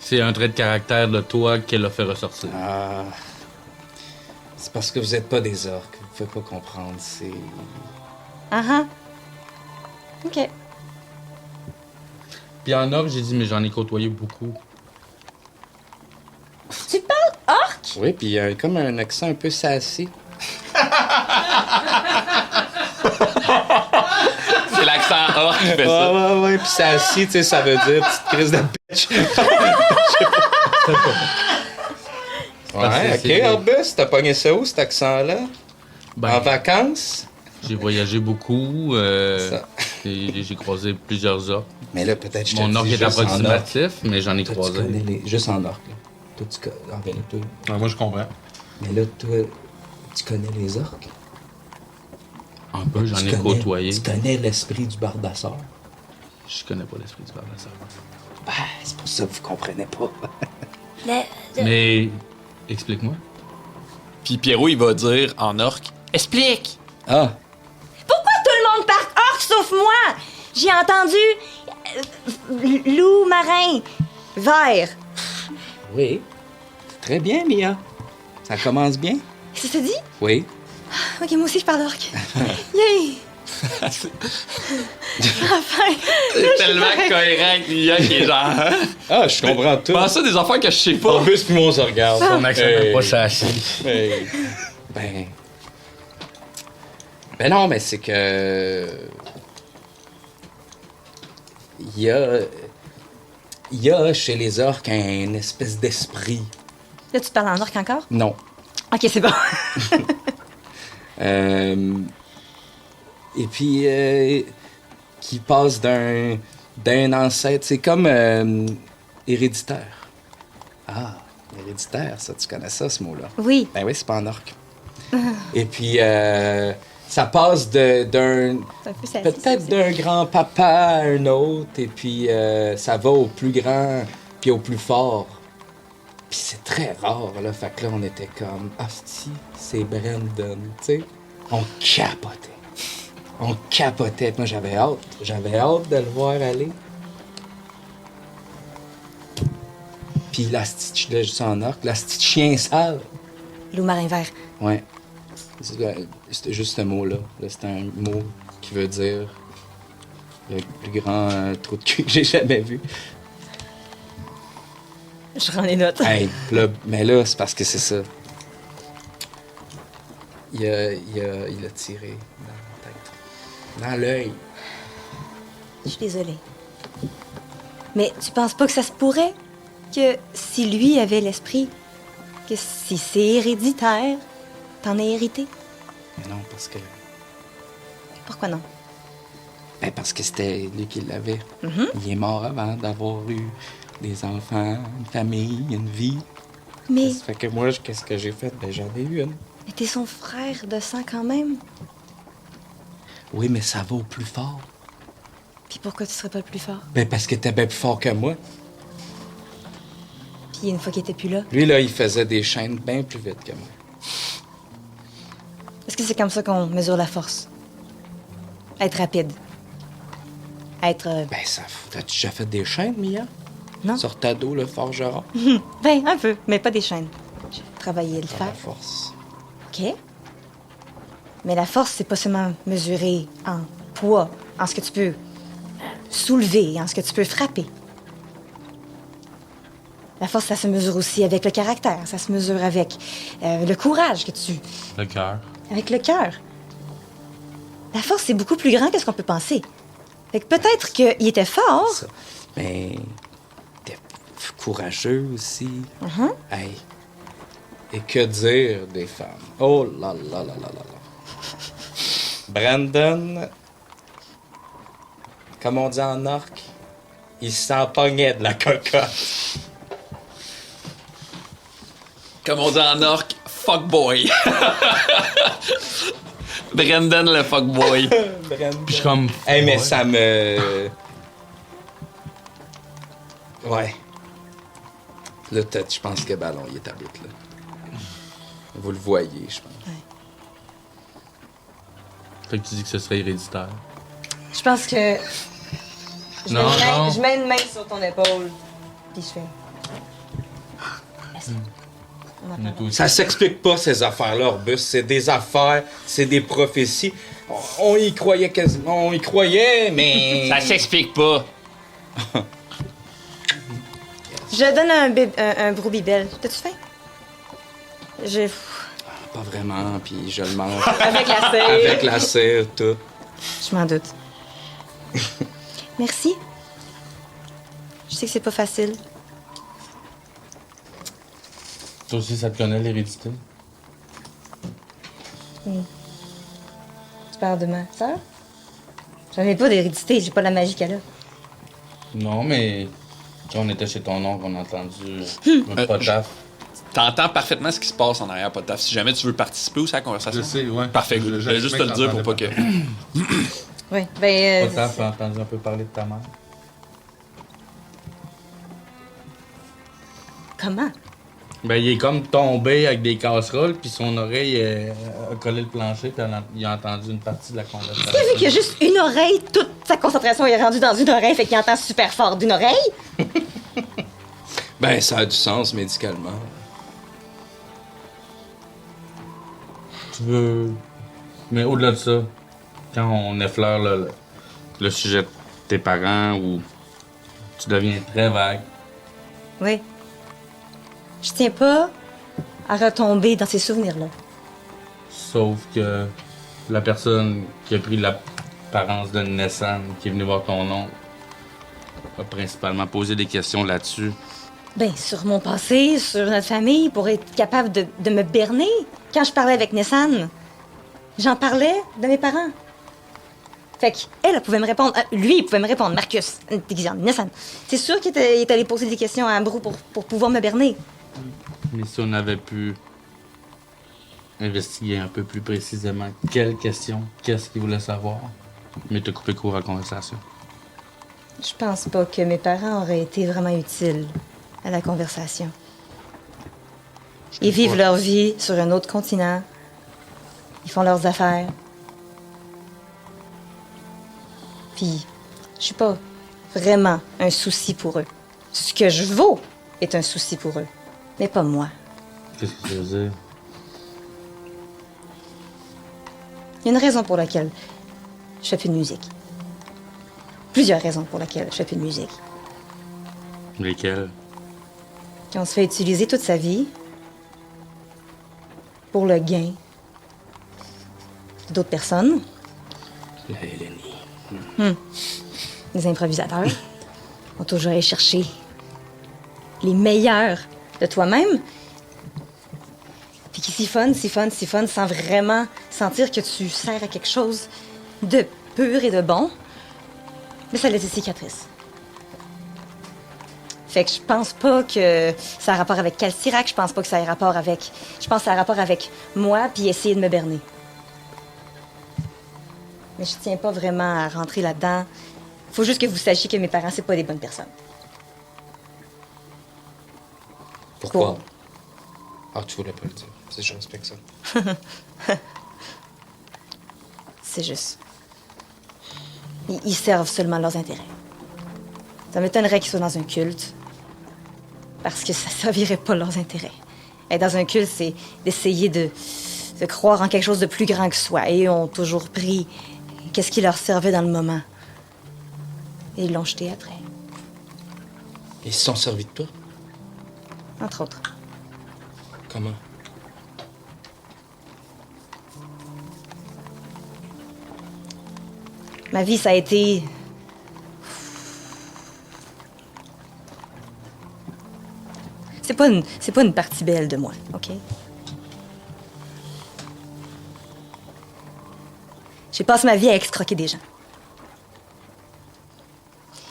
C'est un trait de caractère de toi qu'elle a fait ressortir. Ah. C'est parce que vous êtes pas des orques. Vous pouvez pas comprendre. C'est. Ah ah. OK. Puis en or, j'ai dit, mais j'en ai côtoyé beaucoup. Tu parles orc? Oui, puis il y a comme un accent un peu sassy. C'est l'accent A qui fait ça. Ouais. Puis sassy, tu sais, ça veut dire petite crise de bitch. Parce Ouais, c'est- ok, Orbus, t'as pogné ça où, cet accent-là? Ben, En vacances? j'ai voyagé beaucoup. Ça. Et j'ai croisé plusieurs orques. Mais là, peut-être je te Mon dis orque est juste en orque. approximatif, mais j'en ai Toi, croisé. tu connais les... Juste en orque, là. Toi, tu connais... Ah, ben là, toi... Ouais, moi, je comprends. Mais là, toi, tu connais les orques? Un peu, j'en Tu ai connais- côtoyé. Tu connais l'esprit du bardasseur? Je connais pas l'esprit du bardasseur. Ben, c'est pour ça que vous comprenez pas. Mais explique-moi. Puis Pierrot, il va dire en orque, explique! Ah! Pourquoi tout le monde part orc sauf moi? J'ai entendu loup marin, vert. Oui. Très bien, Mia. Ça commence bien? C'est ça dit? Oui. Ok, moi aussi je parle orc. Yay! Enfin! C'est tellement cohérent avec Mia qui est genre, hein? Ah, je comprends tout. Comment ça, des affaires que je sais pas? Orbus puis moi, on se regarde. Ton accent Hey. n'est pas ça assez. Hey. Ben non, mais c'est que... Il y a chez les orques une espèce d'esprit. Là, tu te parles en orc encore? Non. Ok, c'est bon. Et puis, qui passe d'un ancêtre. C'est comme héréditaire. Ah, héréditaire, ça, tu connais ça, ce mot-là? Oui. Ben oui, c'est pas en orque. Et puis, ça passe d'un... C'est un peu ça. Peut-être d'un grand-papa à un autre, et puis ça va au plus grand, puis au plus fort. Puis c'est très rare, là. Fait que là, on était comme, asti, c'est Brandon, tu sais. On capotait. On capotait. Moi, j'avais hâte. J'avais hâte de le voir aller. Puis la stitch, là, juste en orque, la stitch chien sale. Loup marin vert. Ouais. C'était juste ce mot-là. Là, c'est un mot qui veut dire le plus grand trou de cul que j'ai jamais vu. Je prends les notes. Hey, là, mais là, c'est parce que c'est ça. Il a tiré dans la tête. Dans l'œil. Je suis désolée. Mais tu penses pas que ça se pourrait que si lui avait l'esprit, que si c'est héréditaire, t'en as hérité? Mais non, parce que... Pourquoi non? Ben, parce que c'était lui qui l'avait. Mhm. Il est mort avant d'avoir eu des enfants, une famille, une vie. Mais, Ça fait que moi, qu'est-ce que j'ai fait? Ben, j'en ai eu une. mais t'es son frère de sang quand même. Oui, mais ça va au plus fort. Puis pourquoi tu serais pas le plus fort? Ben, parce que t'es bien plus fort que moi. Puis une fois qu'il était plus là, Lui, là, il faisait des chaînes bien plus vite que moi. est-ce que c'est comme ça qu'on mesure la force? Être rapide. Être... Ben, ça... T'as déjà fait des chaînes, Mia? non? Sur ta dos, le forgeron? Ben, un peu, mais pas des chaînes. J'ai travaillé le Par fer. la force. OK. Mais la force, c'est pas seulement mesuré en poids, en ce que tu peux soulever, en ce que tu peux frapper. La force, ça se mesure aussi avec le caractère. Ça se mesure avec le courage que tu... Le cœur. Avec le cœur. La force, c'est beaucoup plus grand que ce qu'on peut penser. Fait que peut-être qu'il était fort. Ça. Mais... T'es courageux aussi. Mhm. Hey. Et que dire des femmes? Oh là là là là là là. Brandon, comme on dit en orque, il s'en pognait de la cocotte. Comme on dit en orque, fuckboy. Brendan le fuckboy. Brandon. Puis je suis comme. Hey, mais ouais. ça me... Ouais. Là, je pense que le ballon, il est à bout, là. Vous le voyez, je pense. Fait que tu dis que ce serait héréditaire. Je pense que... Non, non. Je mets une main sur ton épaule, puis je fais... On On est entend. tous- Ça s'explique pas, ces affaires-là, Orbus. C'est des affaires, c'est des prophéties. On y croyait quasiment. On y croyait, mais... Ça s'explique pas. Je donne un broubibel. T'as-tu faim? Je... Pas vraiment, puis je le mange. Avec la cire. Avec la cire, tout. Je m'en doute. Merci. Je sais que c'est pas facile. Toi aussi, ça te connaît, l'hérédité? Tu parles de ma sœur? J'en ai pas d'hérédité, j'ai pas la magie qu'elle a. Non, mais quand on était chez ton oncle, on a entendu un potaf. T'entends parfaitement ce qui se passe en arrière, Potaf. Si jamais tu veux participer aussi à la conversation. Je sais, ouais. Parfait, good. Je voulais juste te le dire pour pas que. Oui, ben. Potaf a entendu un peu parler de ta mère. Comment? Ben, il est comme tombé avec des casseroles, puis son oreille a collé le plancher, puis il a entendu une partie de la conversation. Tu as vu qu'il y a juste une oreille, toute sa concentration est rendue dans une oreille, fait qu'il entend super fort d'une oreille? Ben, ça a du sens médicalement. Tu veux. Mais au-delà de ça, quand on effleure le sujet de tes parents ou tu deviens très vague, Oui. Je tiens pas à retomber dans ces souvenirs-là. sauf que la personne qui a pris l'apparence de Nessan, qui est venue voir ton oncle, a principalement posé des questions là-dessus. Ben, sur mon passé, sur notre famille, pour être capable de me berner. Quand je parlais avec Nessan, j'en parlais de mes parents. Fait qu'elle, elle pouvait me répondre. Lui, il pouvait me répondre. Marcus, Nessan. C'est sûr qu'il est allé poser des questions à Ambrou pour pouvoir me berner. Mais si on avait pu investiguer un peu plus précisément quelles questions, qu'est-ce qu'il voulait savoir, mais te couper court à la conversation. Je pense pas que mes parents auraient été vraiment utiles à la conversation. Ils vivent leur vie sur un autre continent. Ils font leurs affaires. Puis, je suis pas vraiment un souci pour eux. Ce que je vaux est un souci pour eux, mais pas moi. Qu'est-ce que tu veux dire? Il y a une raison pour laquelle je fais plus de musique. Plusieurs raisons pour lesquelles je fais plus de musique. Lesquels? On se fait utiliser toute sa vie pour le gain d'autres personnes. La Hélénie. Les improvisateurs vont toujours aller chercher les meilleurs de toi-même, puis qui siphonnent sans vraiment sentir que tu sers à quelque chose de pur et de bon, mais ça laisse des cicatrices. Fait que je pense pas que ça a rapport avec Calcirac, je pense pas que ça a rapport avec... Je pense que ça a rapport avec moi, puis essayer de me berner. Mais je tiens pas vraiment à rentrer là-dedans. Faut juste que vous sachiez que mes parents, c'est pas des bonnes personnes. Pourquoi? Ah, tu voulais pas le dire. Je respecte ça. C'est juste. Ils servent seulement leurs intérêts. Ça m'étonnerait qu'ils soient dans un culte, parce que ça servirait pas leurs intérêts. Être dans un culte, c'est d'essayer de croire en quelque chose de plus grand que soi. Et ils ont toujours pris qu'est-ce qui leur servait dans le moment. Et ils l'ont jeté après, Ils se sont servis de toi? entre autres. Comment? Ma vie, ça a été... C'est pas une partie belle de moi, OK? J'ai passé ma vie à escroquer des gens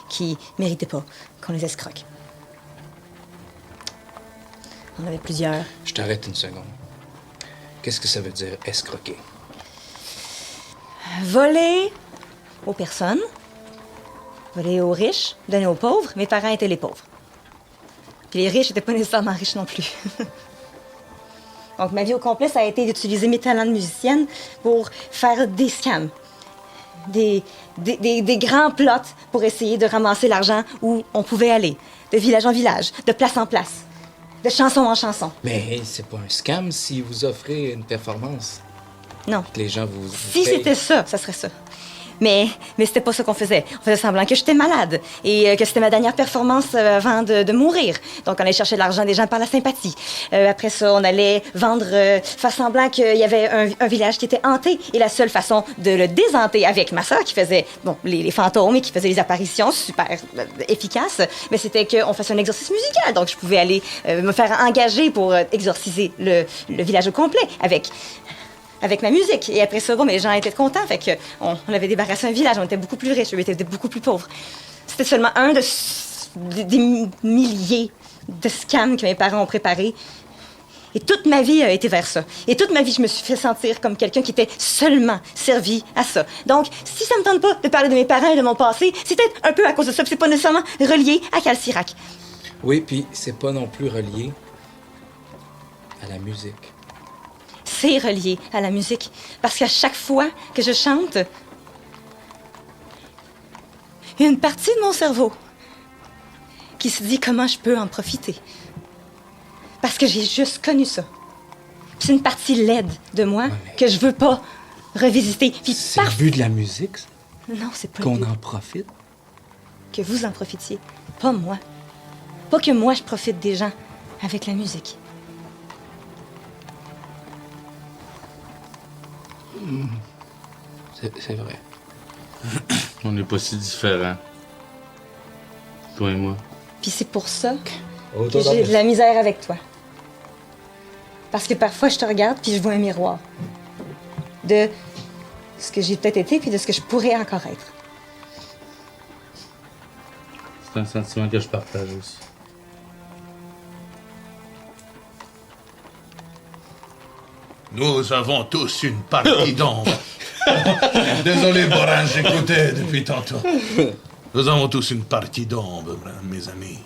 qui méritaient pas qu'on les escroque. On avait plusieurs. Je t'arrête une seconde. Qu'est-ce que ça veut dire, escroquer? Voler aux personnes, voler aux riches, donner aux pauvres. Mes parents étaient les pauvres. Puis les riches n'étaient pas nécessairement riches non plus. Donc ma vie au complet, ça a été d'utiliser mes talents de musicienne pour faire des scams. Des grands plots pour essayer de ramasser l'argent où on pouvait aller. De village en village, de place en place, de chanson en chanson. Mais c'est pas un scam si vous offrez une performance. Non. Que les gens vous Si payent. c'était ça, ça serait ça. Mais c'était pas ça qu'on faisait. On faisait semblant que j'étais malade et que c'était ma dernière performance avant de mourir. Donc, on allait chercher de l'argent des gens par la sympathie. Après ça, on allait vendre, faire semblant qu'il y avait un village qui était hanté. Et la seule façon de le déshanter avec ma soeur qui faisait, bon, les fantômes et qui faisait les apparitions super efficaces, mais c'était qu'on fasse un exorcisme musical. Donc, je pouvais aller me faire engager pour exorciser le village au complet avec ma musique. Et après ça, bon, mais les gens étaient contents. Fait que on avait débarrassé un village. On était beaucoup plus riches. Eux étaient beaucoup plus pauvres. C'était seulement un des milliers de scams que mes parents ont préparés. Et toute ma vie a été vers ça. Et toute ma vie, je me suis fait sentir comme quelqu'un qui était seulement servi à ça. Donc, si ça me tente pas de parler de mes parents et de mon passé, c'est peut-être un peu à cause de ça. Puis c'est pas nécessairement relié à Calcirac. Oui, puis c'est pas non plus relié à la musique. C'est relié à la musique. Parce qu'à chaque fois que je chante, il y a une partie de mon cerveau qui se dit comment je peux en profiter. Parce que j'ai juste connu ça. Puis c'est une partie laide de moi que je veux pas revisiter. Puis C'est le but de la musique, ça? Non, c'est pas Qu'on le but. en profite? Que vous en profitiez. Pas moi. Pas que moi je profite des gens avec la musique. C'est vrai. On n'est pas si différents. Toi et moi. Puis c'est pour ça Oh, que j'ai de la misère avec toi. Parce que parfois, je te regarde puis je vois un miroir de ce que j'ai peut-être été puis de ce que je pourrais encore être. C'est un sentiment que je partage aussi. Nous avons tous une partie d'ombre. Désolé, Borin, j'écoutais depuis tantôt. Nous avons tous une partie d'ombre, mes amis.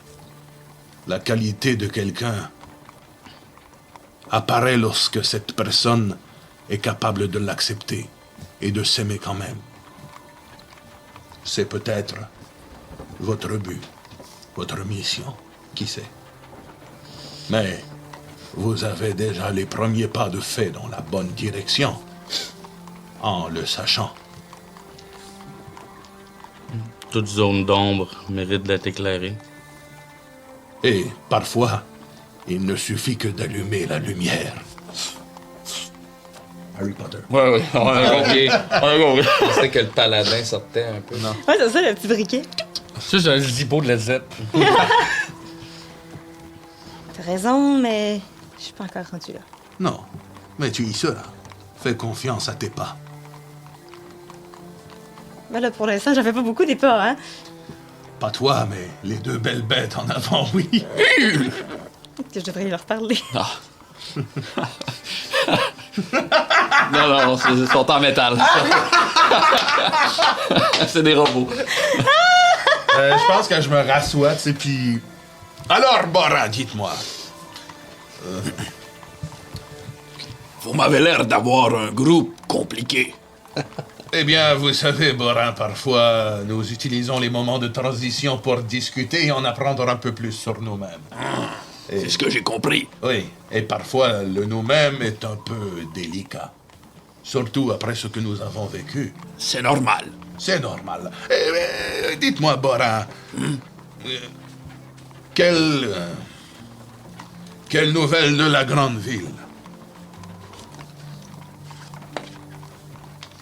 La qualité de quelqu'un apparaît lorsque cette personne est capable de l'accepter et de s'aimer quand même. C'est peut-être votre but, votre mission, qui sait. Mais vous avez déjà les premiers pas de fait dans la bonne direction, en le sachant. Toute zone d'ombre mérite d'être éclairée. Et parfois, il ne suffit que d'allumer la lumière. Harry Potter. Ouais, on a compris. On a compris. Je pensais que le paladin sortait un peu. Non. Ouais, c'est ça, le petit briquet. Ça, c'est un zippo de Led Zepp. T'as raison, mais je suis pas encore rendue là. Non, mais tu y seras. Fais confiance à tes pas. Ben là, pour l'instant, j'en fais pas beaucoup des pas, hein. Pas toi, mais les deux belles bêtes en avant, oui. Peut-être que je devrais leur parler. Ah. Non, ils sont en métal. C'est des robots. Je pense que je me rassois, tu sais, puis... Alors, Borin, dites-moi. Vous m'avez l'air d'avoir un groupe compliqué. Eh bien, vous savez, Borin, parfois, nous utilisons les moments de transition pour discuter et en apprendre un peu plus sur nous-mêmes. C'est ce que j'ai compris. Oui, et parfois, le nous-mêmes est un peu délicat. Surtout après ce que nous avons vécu. C'est normal. C'est normal. Dites-moi, Borin, quelle nouvelle de la grande ville?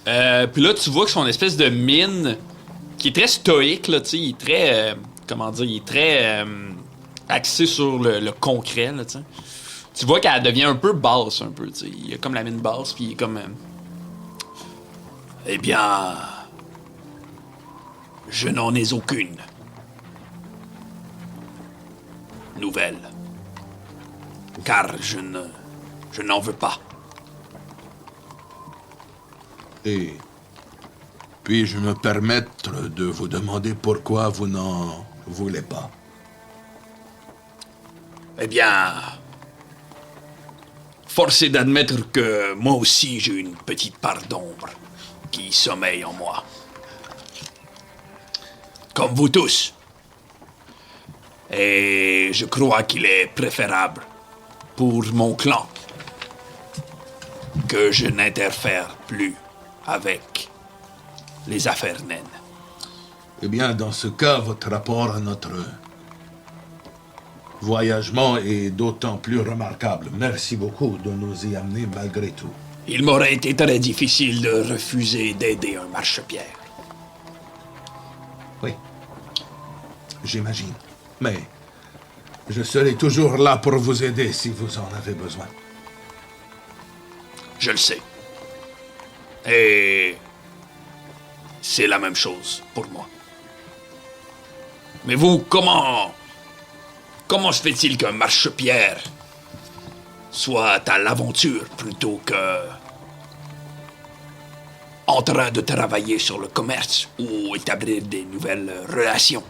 Puis là, tu vois que son espèce de mine, qui est très stoïque, là, tu sais, il est très, comment dire, il est très axé sur le concret, là, tu sais. Tu vois qu'elle devient un peu basse, un peu, tu sais. Il y a comme la mine basse, puis il est comme... Eh bien... Je n'en ai aucune nouvelle. Car je n'en veux pas. Et puis-je me permettre de vous demander pourquoi vous n'en voulez pas? Eh bien... Force est d'admettre que moi aussi j'ai une petite part d'ombre qui sommeille en moi. Comme vous tous. Et je crois qu'il est préférable pour mon clan que je n'interfère plus avec les affaires naines. Eh bien, dans ce cas, votre rapport à notre voyagement est d'autant plus remarquable. Merci beaucoup de nous y amener malgré tout. Il m'aurait été très difficile de refuser d'aider un marchepied. Oui, j'imagine. Mais je serai toujours là pour vous aider si vous en avez besoin. Je le sais. Et c'est la même chose pour moi. Mais vous, comment se fait-il qu'un marchepied soit à l'aventure plutôt que en train de travailler sur le commerce ou établir des nouvelles relations?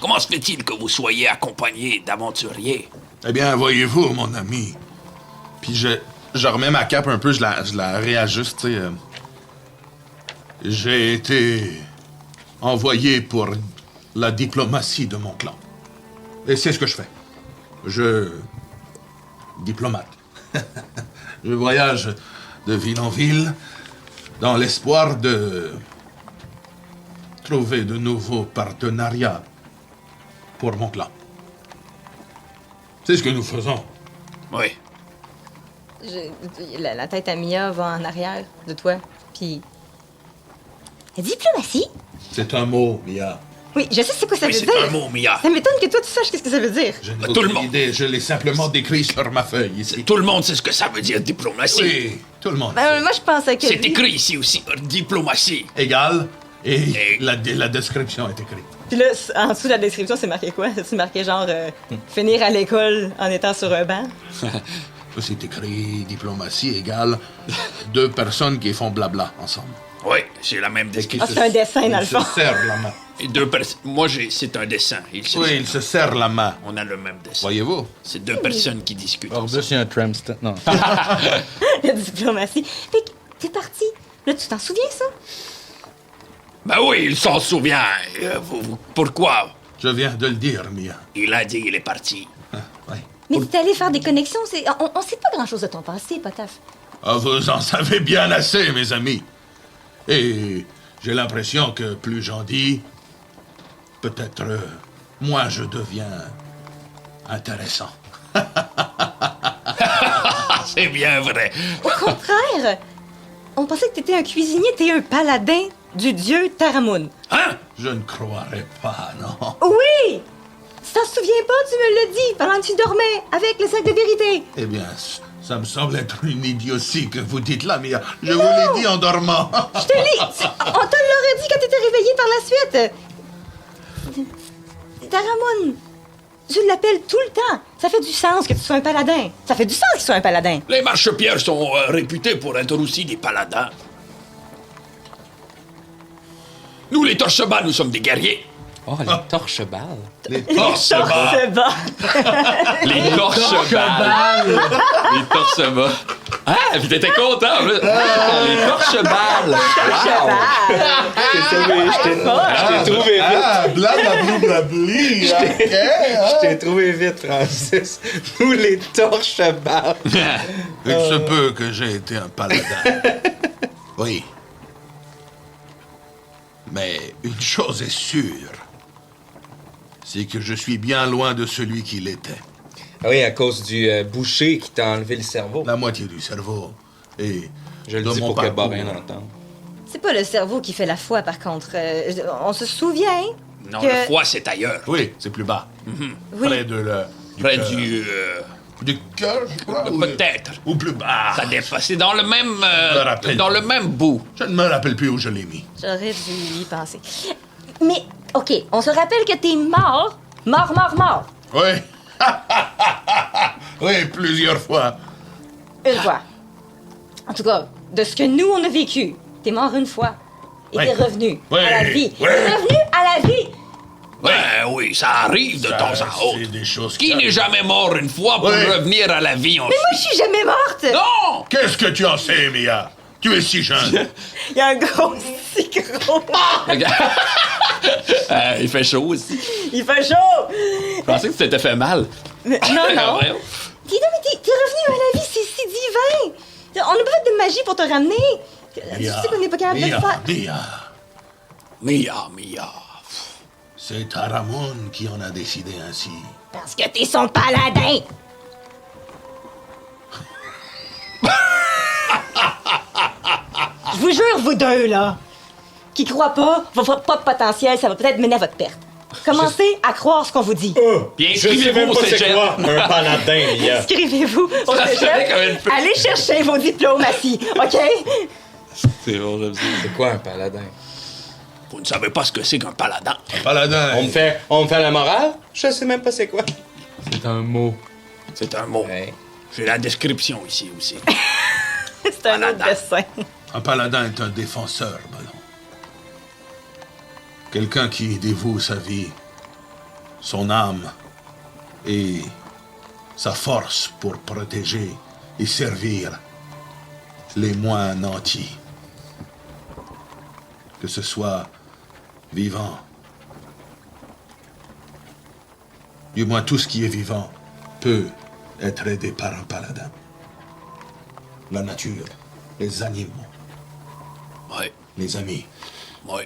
Comment se fait-il que vous soyez accompagné d'aventuriers? Eh bien, voyez-vous, mon ami, Puis je remets ma cape un peu, je la réajuste, tu sais. j'ai été envoyé pour la diplomatie de mon clan. Et c'est ce que je fais. Diplomate. Je voyage de ville en ville dans l'espoir de trouver de nouveaux partenariats pour mon clan. C'est ce que nous faisons. Oui. La tête à Mia va en arrière de toi, puis... Diplomatie? C'est un mot, Mia. Oui, je sais c'est quoi ça Oui, veut c'est dire. un mot, Mia. Ça m'étonne que toi, tu saches qu'est-ce que ça veut dire. Je n'ai Tout le aucune monde. idée, je l'ai simplement décrit sur ma feuille ici. Tout le monde sait ce que ça veut dire, diplomatie. Oui, tout le monde. Ben, moi, je pensais que... C'est lui- écrit ici aussi, diplomatie. Égal, et Et- la description est écrite. Puis là, en dessous de la description, c'est marqué quoi? C'est marqué genre finir à l'école en étant sur un banc? C'est écrit diplomatie égale deux personnes qui font blabla ensemble. Oui, c'est la même description. Ah, c'est un dessin, dans le fond. Ils se serrent la main. Et deux personnes. Moi, c'est un dessin. Oui, ils se serrent la main. On a le même dessin. Voyez-vous? C'est deux personnes qui discutent. Orbus, il y a un tram stand. Non. La diplomatie. Fait que t'es parti. Là, tu t'en souviens, ça? Ben oui, il s'en souvient. Pourquoi? Je viens de le dire, Mia. Il a dit il est parti. Oui. Mais t'es allé faire des connexions. On sait pas grand-chose de ton passé, Potaf. Ah, vous en savez bien assez, mes amis. Et j'ai l'impression que plus j'en dis, peut-être moins je deviens intéressant. C'est bien vrai. Au contraire, on pensait que t'étais un cuisinier, t'es un paladin du dieu Taramun. Hein? Je ne croirais pas, non. Oui! Tu t'en souviens pas, tu me l'as dit pendant que tu dormais avec le sac de vérité. Eh bien, ça me semble être une idiotie que vous dites là, Mia. Je vous l'ai dit en dormant. Je te l'ai... On te l'aurait dit quand t'étais réveillé par la suite. Taramun, tu l'appelles tout le temps. Ça fait du sens que tu sois un paladin. Ça fait du sens que tu sois un paladin. Les marchepieds sont réputés pour être aussi des paladins. Nous, les torchebas, nous sommes des guerriers. Oh, les torches-balles. Les torse-bas. Torse-bas. Les torchebas. Les torchebas. Ah, puis t'étais content, là. Les torcheballes. Je t'ai trouvé vite. Ah, blablabli. Je t'ai trouvé vite, Francis. Nous, les torches-balles. Il se peut que j'ai été un paladin. Oui. Mais une chose est sûre, c'est que je suis bien loin de celui qu'il était. Ah oui, à cause du boucher qui t'a enlevé le cerveau. La moitié du cerveau. Et Je le de dis mon pour que parcours. Borin entende. C'est pas le cerveau qui fait la foi, par contre. On se souvient Non, que... le foie, c'est ailleurs. Oui, c'est plus bas. Oui. Près de le... Près cœur. du... Du cœur, je crois. Peut-être. Ou plus bas. Ça dépasse. C'est dans le même... me rappelle dans pas. le même bout. Je ne me rappelle plus où je l'ai mis. J'aurais dû y penser. Mais, OK, on se rappelle que t'es mort. Mort. Oui. Oui, plusieurs fois. Une fois. En tout cas, de ce que nous, on a vécu, t'es mort une fois. Et Oui. t'es revenu Oui. à la vie. Oui. T'es revenu à la vie. Ben oui, ça arrive de temps Ça, à autre. c'est des choses Qui n'est jamais mort une fois pour Oui. revenir à la vie Mais moi, je suis jamais morte. Non! Qu'est-ce que tu en sais, Mia? Tu es si jeune. Il y a un gros, si gros. Il fait chaud aussi. Il fait chaud. Je pensais que tu t'étais fait mal. Non, non. Ouais. Dis donc, mais t'es revenu à la vie, c'est si divin. On n'a pas fait de magie pour te ramener. Tu sais qu'on n'est pas capable de le faire. Mia, Mia. C'est Taramon qui en a décidé ainsi. Parce que t'es son paladin! Je vous jure, vous deux, là, qui croient pas, votre propre potentiel, ça va peut-être mener à votre perte. Commencez à croire ce qu'on vous dit. Puis Je sais même inscrivez-vous au pas c'est cégep. quoi un paladin, Mia. Inscrivez-vous au Ça sonnait comme une cégep. pute. Allez chercher vos diplomaties, OK? C'est bon, j'aime ça. C'est quoi un paladin? Vous ne savez pas ce que c'est qu'un paladin. Paladin. On me fait la morale? Je sais même pas c'est quoi. C'est un mot. C'est un mot. Ouais. J'ai la description ici aussi. C'est un autre dessin. Un paladin est un défenseur, Ballon. Quelqu'un qui dévoue sa vie, son âme et sa force pour protéger et servir les moins nantis. Que ce soit vivant. Du moins, tout ce qui est vivant peut être aidé par un paladin. La nature, les animaux, Oui, les amis, oui.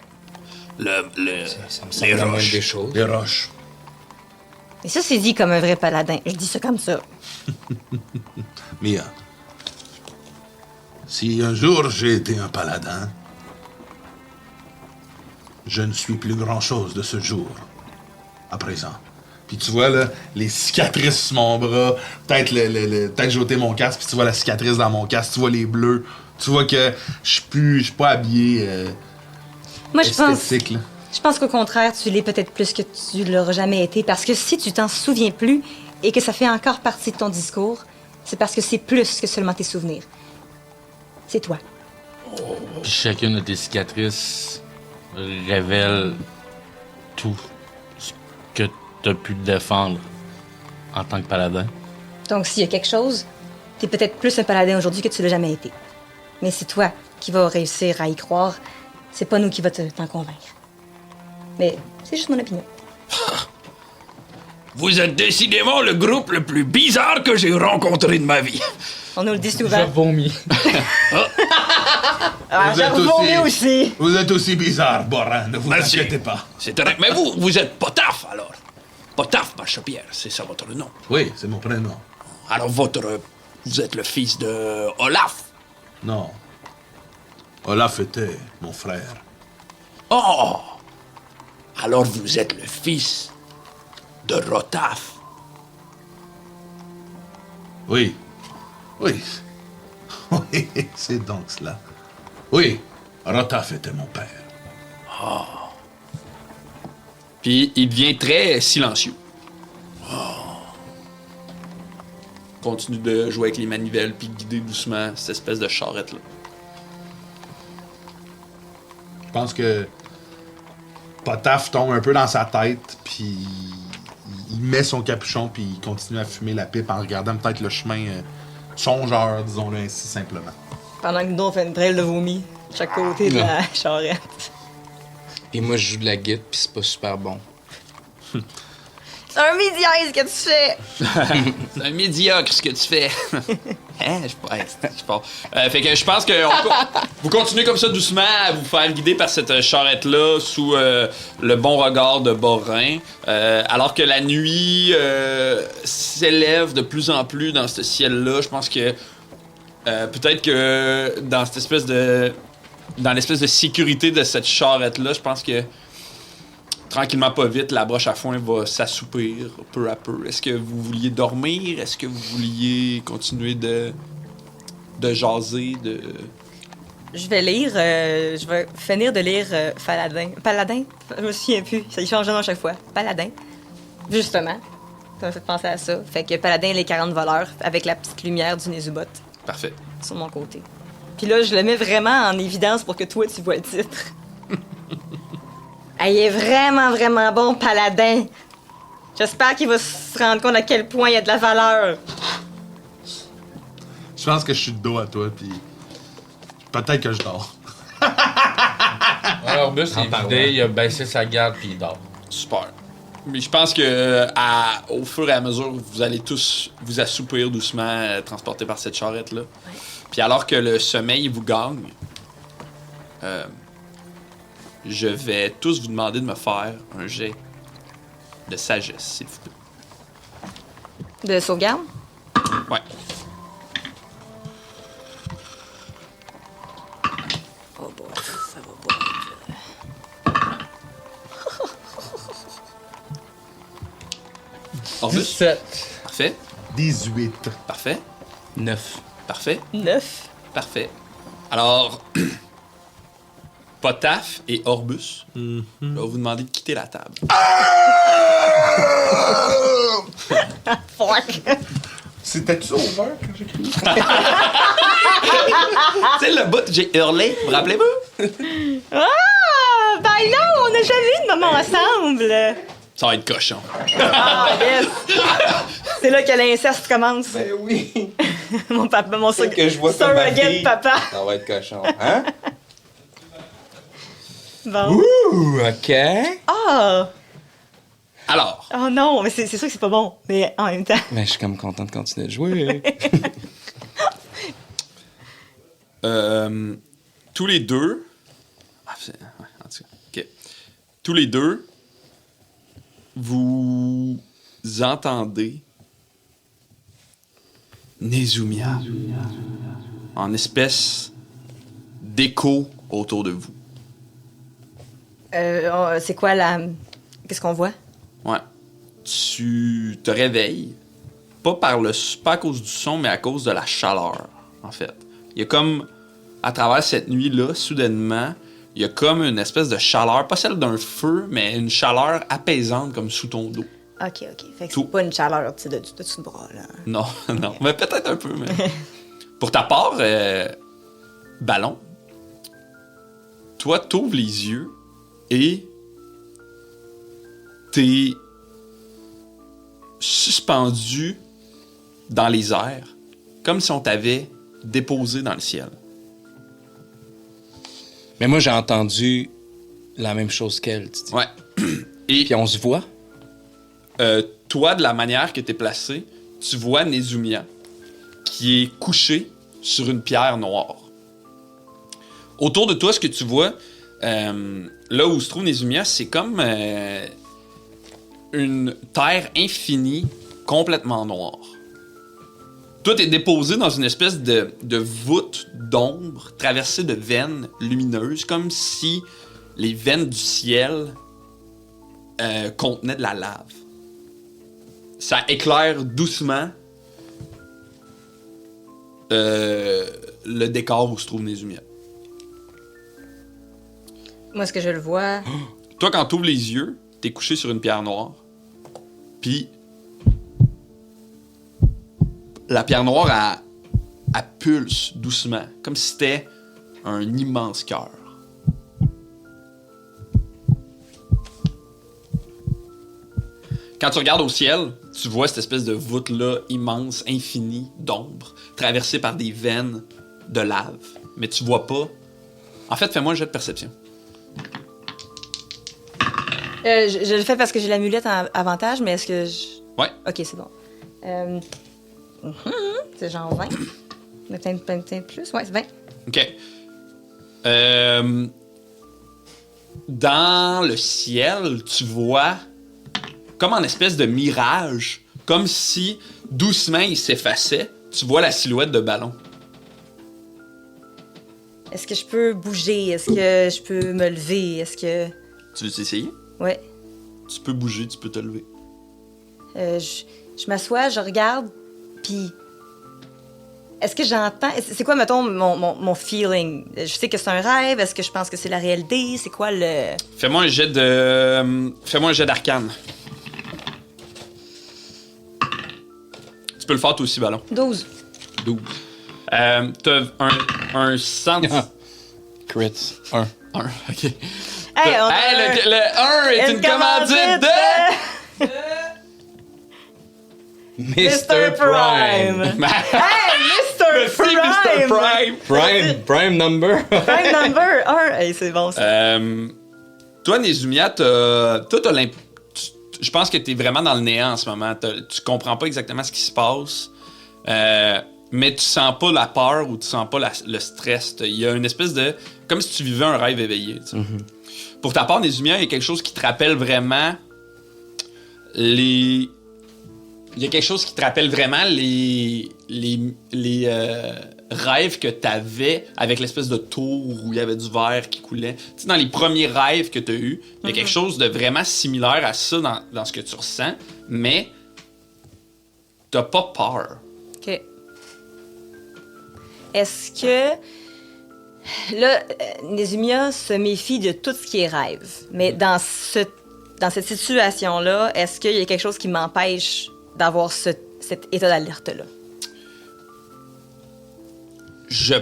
Ça me les semble la moindre roches. des choses. les roches. Et ça, c'est dit comme un vrai paladin. Je dis ça comme ça. Mia, si un jour j'ai été un paladin, je ne suis plus grand-chose de ce jour à présent. Puis tu vois, là, les cicatrices sur mon bras, peut-être peut-être j'ai ôté mon casque, puis tu vois la cicatrice dans mon casque, tu vois les bleus, tu vois que je suis pas habillé Moi, je pense... esthétique, là. Je pense qu'au contraire, tu l'es peut-être plus que tu l'auras jamais été, parce que si tu t'en souviens plus et que ça fait encore partie de ton discours, c'est parce que c'est plus que seulement tes souvenirs. C'est toi. Puis chacune de tes cicatrices révèle tout ce que t'as pu défendre en tant que paladin. Donc, s'il y a quelque chose, t'es peut-être plus un paladin aujourd'hui que tu l'as jamais été. Mais c'est toi qui vas réussir à y croire. C'est pas nous qui va t'en convaincre. Mais c'est juste mon opinion. Vous êtes décidément le groupe le plus bizarre que j'ai rencontré de ma vie. On nous le dit Je souvent. vomis. Ah, Vous êtes j'avoue, aussi- aussi. Vous êtes aussi bizarre, Borin, ne vous Merci. inquiétez pas. C'est terrible. Mais vous êtes Potaf, alors. Potaf Marchepierre, c'est ça votre nom. Oui, c'est mon prénom. Alors vous êtes le fils de Olaf. Non. Olaf était mon frère. Oh! Alors vous êtes le fils de Rotaf. Oui. Oui. Oui, c'est donc cela. Oui, Rotaf était mon père. Puis il devient très silencieux. Continue de jouer avec les manivelles puis guider doucement cette espèce de charrette-là. Je pense que Potaf tombe un peu dans sa tête, puis il met son capuchon, puis il continue à fumer la pipe en regardant peut-être le chemin songeur, disons-le ainsi simplement. Pendant que nous, on fait une trail de vomi de chaque côté de la charrette. Puis moi, je joue de la guitare, puis c'est pas super bon. C'est un midi-ice que tu fais. C'est un médiocre ce que tu fais. Hein? Je sais pas. Fait que je pense que vous continuez comme ça doucement à vous faire guider par cette charrette-là sous le bon regard de Borin. Alors que la nuit s'élève de plus en plus dans ce ciel-là. Je pense que peut-être que dans cette espèce de... Dans l'espèce de sécurité de cette charrette-là, je pense que tranquillement, pas vite, la broche à foin va s'assoupir peu à peu. Est-ce que vous vouliez dormir? Est-ce que vous vouliez continuer de jaser? Je vais lire, je vais finir de lire Paladin. Paladin? Je me souviens plus, ça y change de nom à chaque fois. Paladin. Justement. Ça m'a fait penser à ça. Fait que Paladin et les 40 voleurs, avec la petite lumière du Nézubot Parfait. sur mon côté. Puis là, je le mets vraiment en évidence pour que toi, tu vois le titre. Ah, il est vraiment, vraiment bon, Paladin. J'espère qu'il va se rendre compte à quel point il y a de la valeur. Je pense que je suis de dos à toi, puis peut-être que je dors. Alors, Orbus En est parlant. vidé, il a baissé sa garde puis il dort. Super. Mais je pense que au fur et à mesure, vous allez tous vous assoupir doucement, transportés par cette charrette-là. Puis alors que le sommeil vous gagne, je vais tous vous demander de me faire un jet de sagesse, s'il vous plaît. De sauvegarde? Ouais. Oh boy, ça va pas. Orbus? 17. Parfait. 18. Parfait. 9. Parfait. 9. Parfait. Alors, Potaf et Orbus, je vais vous demander de quitter la table. Fuck! C'était-tu over quand j'ai crié? Tu sais, le bout, j'ai hurlé, vous rappelez-vous? Ah! Ben non, on n'a jamais eu de moment ensemble! Ça va être cochon. Ah, yes! C'est là que l'inceste commence. Ben oui. Mon papa, mon C'est que je vois comme ma surrogate fille. papa. Ça va être cochon. Hein? Bon. Ouh, OK. Ah! Alors, Oh non, mais c'est sûr que c'est pas bon. Mais en même temps. Ben, je suis comme content de continuer de jouer. tous les deux... Ah, ouais, en tout cas, OK. Tous les deux, vous entendez Nezumia en espèce d'écho autour de vous. C'est quoi la. Qu'est-ce qu'on voit? Ouais. Tu te réveilles, pas à cause du son, mais à cause de la chaleur, en fait. Il y a comme, à travers cette nuit-là, soudainement, il y a comme une espèce de chaleur, pas celle d'un feu, mais une chaleur apaisante comme sous ton dos. Ok. Fait que Tout. c'est pas une chaleur tu sais, de dessous le bras, là. Non, non, mais peut-être un peu, mais... Pour ta part, Ballon, toi, t'ouvres les yeux et t'es suspendu dans les airs, comme si on t'avait déposé dans le ciel. Mais moi, j'ai entendu la même chose qu'elle, tu dis. Ouais. Et Puis on se voit. toi, de la manière que t'es placé, tu vois Nezumia qui est couché sur une pierre noire. Autour de toi, ce que tu vois, là où se trouve Nezumia, c'est comme une terre infinie, complètement noire. Toi, t'es déposé dans une espèce de voûte d'ombre traversée de veines lumineuses, comme si les veines du ciel contenaient de la lave. Ça éclaire doucement le décor où se trouve Nezumia. Moi, ce que je le vois. Toi, quand t'ouvres les yeux, t'es couché sur une pierre noire. Puis la pierre noire, elle pulse doucement, comme si c'était un immense cœur. Quand tu regardes au ciel, tu vois cette espèce de voûte-là immense, infinie, d'ombre, traversée par des veines de lave. Mais tu vois pas. En fait, fais-moi un jet de perception. Je le fais parce que j'ai l'amulette en avantage, mais est-ce que je. Ouais. Ok, c'est bon. C'est genre 20. Mais peut-être plus. Ouais, c'est 20. OK. Dans le ciel, tu vois comme en espèce de mirage, comme si doucement il s'effaçait. Tu vois la silhouette de Ballon. Est-ce que je peux bouger? Est-ce que je peux me lever? Est-ce que. Tu veux essayer? Ouais. Tu peux bouger, tu peux te lever. Je m'assois, je regarde, puis. Est-ce que j'entends. C'est quoi, mettons, mon feeling? Je sais que c'est un rêve. Est-ce que je pense que c'est la réalité? C'est quoi le. Fais-moi un jet d'arcane. Tu peux le faire toi aussi, Ballon. 12. 12. T'as un sens... Crits. 1. 1, OK. Hey, on a le 1 est une commandite de... Mr. Prime. Hey, Mr. Merci, Mr. Prime. Prime number. Prime number 1. Hey, c'est bon, ça. Toi, Nezumia, je pense que t'es vraiment dans le néant en ce moment. Tu comprends pas exactement ce qui se passe. Mais tu sens pas la peur ou tu sens pas le stress. Il y a une espèce de Comme si tu vivais un rêve éveillé. Tu sais. Pour ta part, Nézumia, il y a quelque chose qui te rappelle vraiment les... Il y a quelque chose qui te rappelle vraiment les rêves que tu avais avec l'espèce de tour où il y avait du verre qui coulait. Tu sais, dans les premiers rêves que tu as eus, il y a quelque chose de vraiment similaire à ça dans ce que tu ressens, mais t'as pas peur. OK. Est-ce que... Là, Nézumia se méfie de tout ce qui est rêve. Mais dans cette situation-là, est-ce qu'il y a quelque chose qui m'empêche d'avoir cet état d'alerte-là? Je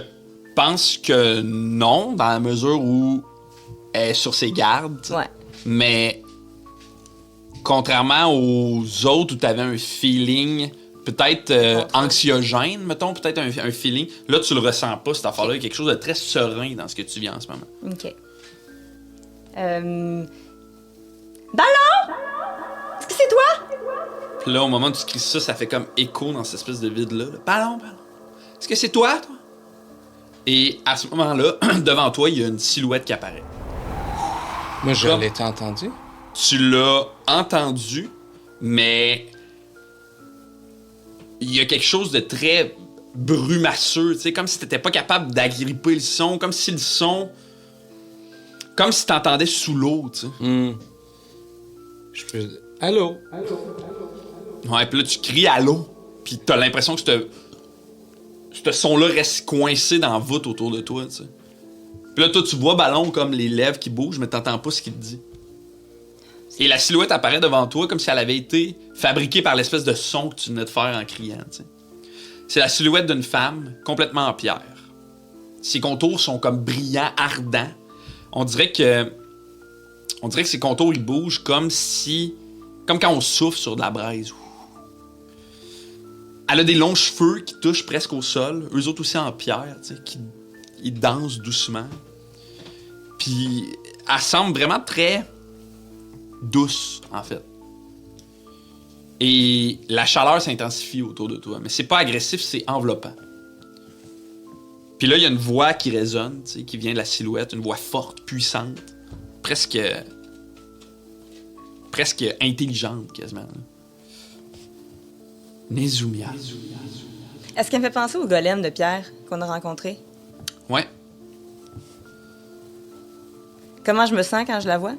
pense que non, dans la mesure où elle est sur ses gardes. Ouais. Mais contrairement aux autres où tu avais un feeling peut-être anxiogène, mettons, peut-être un feeling, là, tu le ressens pas, cette affaire-là. Il y a quelque chose de très serein dans ce que tu vis en ce moment. OK. Ballon! Est-ce que c'est toi? Puis là, au moment où tu cries ça, ça fait comme écho dans cette espèce de vide-là. Là. Ballon, ballon. Est-ce que c'est toi, toi? Et à ce moment-là, devant toi, il y a une silhouette qui apparaît. Moi, je l'ai entendu. Tu l'as entendu, mais il y a quelque chose de très brumasseux, tu sais, comme si t'étais pas capable d'agripper le son, comme si le son... Comme si t'entendais sous l'eau, tu sais. Je peux... Allô? Ouais, puis là, tu cries « Allô? » Puis t'as l'impression que ce son-là reste coincé dans la voûte autour de toi, tu sais. Puis là, toi, tu vois Ballon comme les lèvres qui bougent, mais t'entends pas ce qu'il te dit. Et la silhouette apparaît devant toi comme si elle avait été fabriquée par l'espèce de son que tu venais de faire en criant, tu sais. C'est la silhouette d'une femme complètement en pierre. Ses contours sont comme brillants, ardents. On dirait que ses contours, ils bougent comme quand on souffle sur de la braise. Elle a des longs cheveux qui touchent presque au sol. Eux autres aussi en pierre, tu sais, ils dansent doucement. Puis elle semble vraiment très douce, en fait. Et la chaleur s'intensifie autour de toi. Mais c'est pas agressif, c'est enveloppant. Puis là, il y a une voix qui résonne, tu sais, qui vient de la silhouette. Une voix forte, puissante. Presque intelligente, quasiment. Là. Nézumia. Est-ce qu'elle me fait penser au golem de pierre qu'on a rencontré? Ouais. Comment je me sens quand je la vois?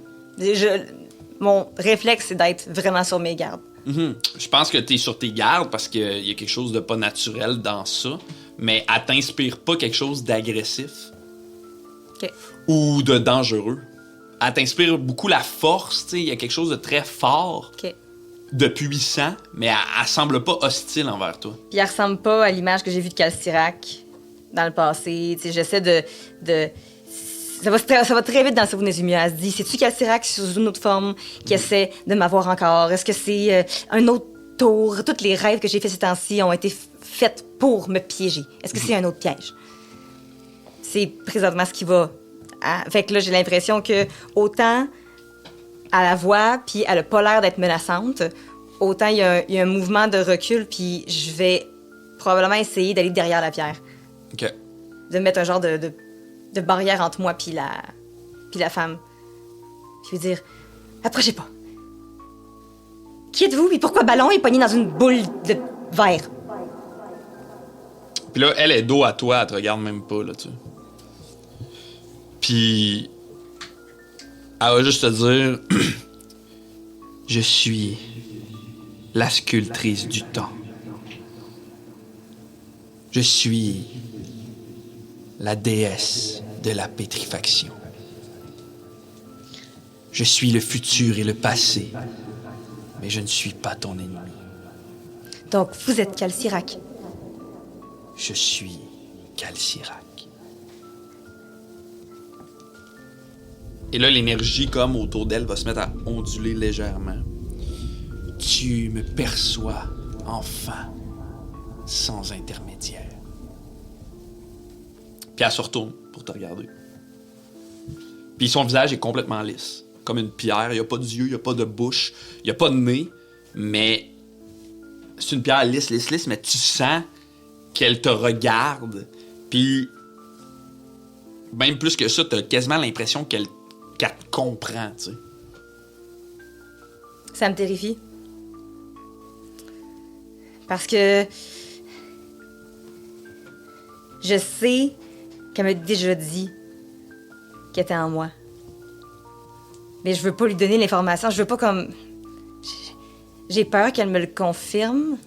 Mon réflexe, c'est d'être vraiment sur mes gardes. Je pense que t'es sur tes gardes parce qu'il y a quelque chose de pas naturel dans ça, mais elle t'inspire pas quelque chose d'agressif OK. ou de dangereux. Elle t'inspire beaucoup la force, tu sais, il y a quelque chose de très fort, OK. de puissant, mais elle semble pas hostile envers toi. Puis elle ressemble pas à l'image que j'ai vue de Calcirac dans le passé. Tu sais, j'essaie de... Ça va très vite dans le cerveau de Nézumia. Elle se dit, c'est-tu Calcirac sous une autre forme qui essaie de m'avoir encore? Est-ce que c'est un autre tour? Tous les rêves que j'ai faits ces temps-ci ont été faits pour me piéger. Est-ce que c'est un autre piège? C'est présentement ce qui va... Fait que là, j'ai l'impression que autant à la voix, puis elle a pas l'air d'être menaçante, autant il y a un mouvement de recul, puis je vais probablement essayer d'aller derrière la pierre. OK. De mettre un genre de barrière entre moi puis la femme. Je vais dire, approchez pas. Qui êtes-vous, puis pourquoi Ballon est pogné dans une boule de verre? Puis là, elle est dos à toi, elle te regarde même pas, là, tu sais. Puis elle va juste te dire je suis la sculptrice du temps. Je suis la déesse de la pétrifaction. Je suis le futur et le passé, mais je ne suis pas ton ennemi. Donc, vous êtes Calcirac. Je suis Calcirac. Et là, l'énergie, comme autour d'elle, va se mettre à onduler légèrement. Tu me perçois enfin, sans intermédiaire. Puis elle se retourne pour te regarder. Puis son visage est complètement lisse, comme une pierre. Il n'y a pas d'yeux, il n'y a pas de bouche, il n'y a pas de nez, mais c'est une pierre lisse, mais tu sens qu'elle te regarde. Puis même plus que ça, t'as quasiment l'impression qu'elle te comprend, tu sais. Ça me terrifie. Parce que je sais qu'elle m'a déjà dit qu'elle était en moi. Mais je veux pas lui donner l'information. Je veux pas comme... J'ai peur qu'elle me le confirme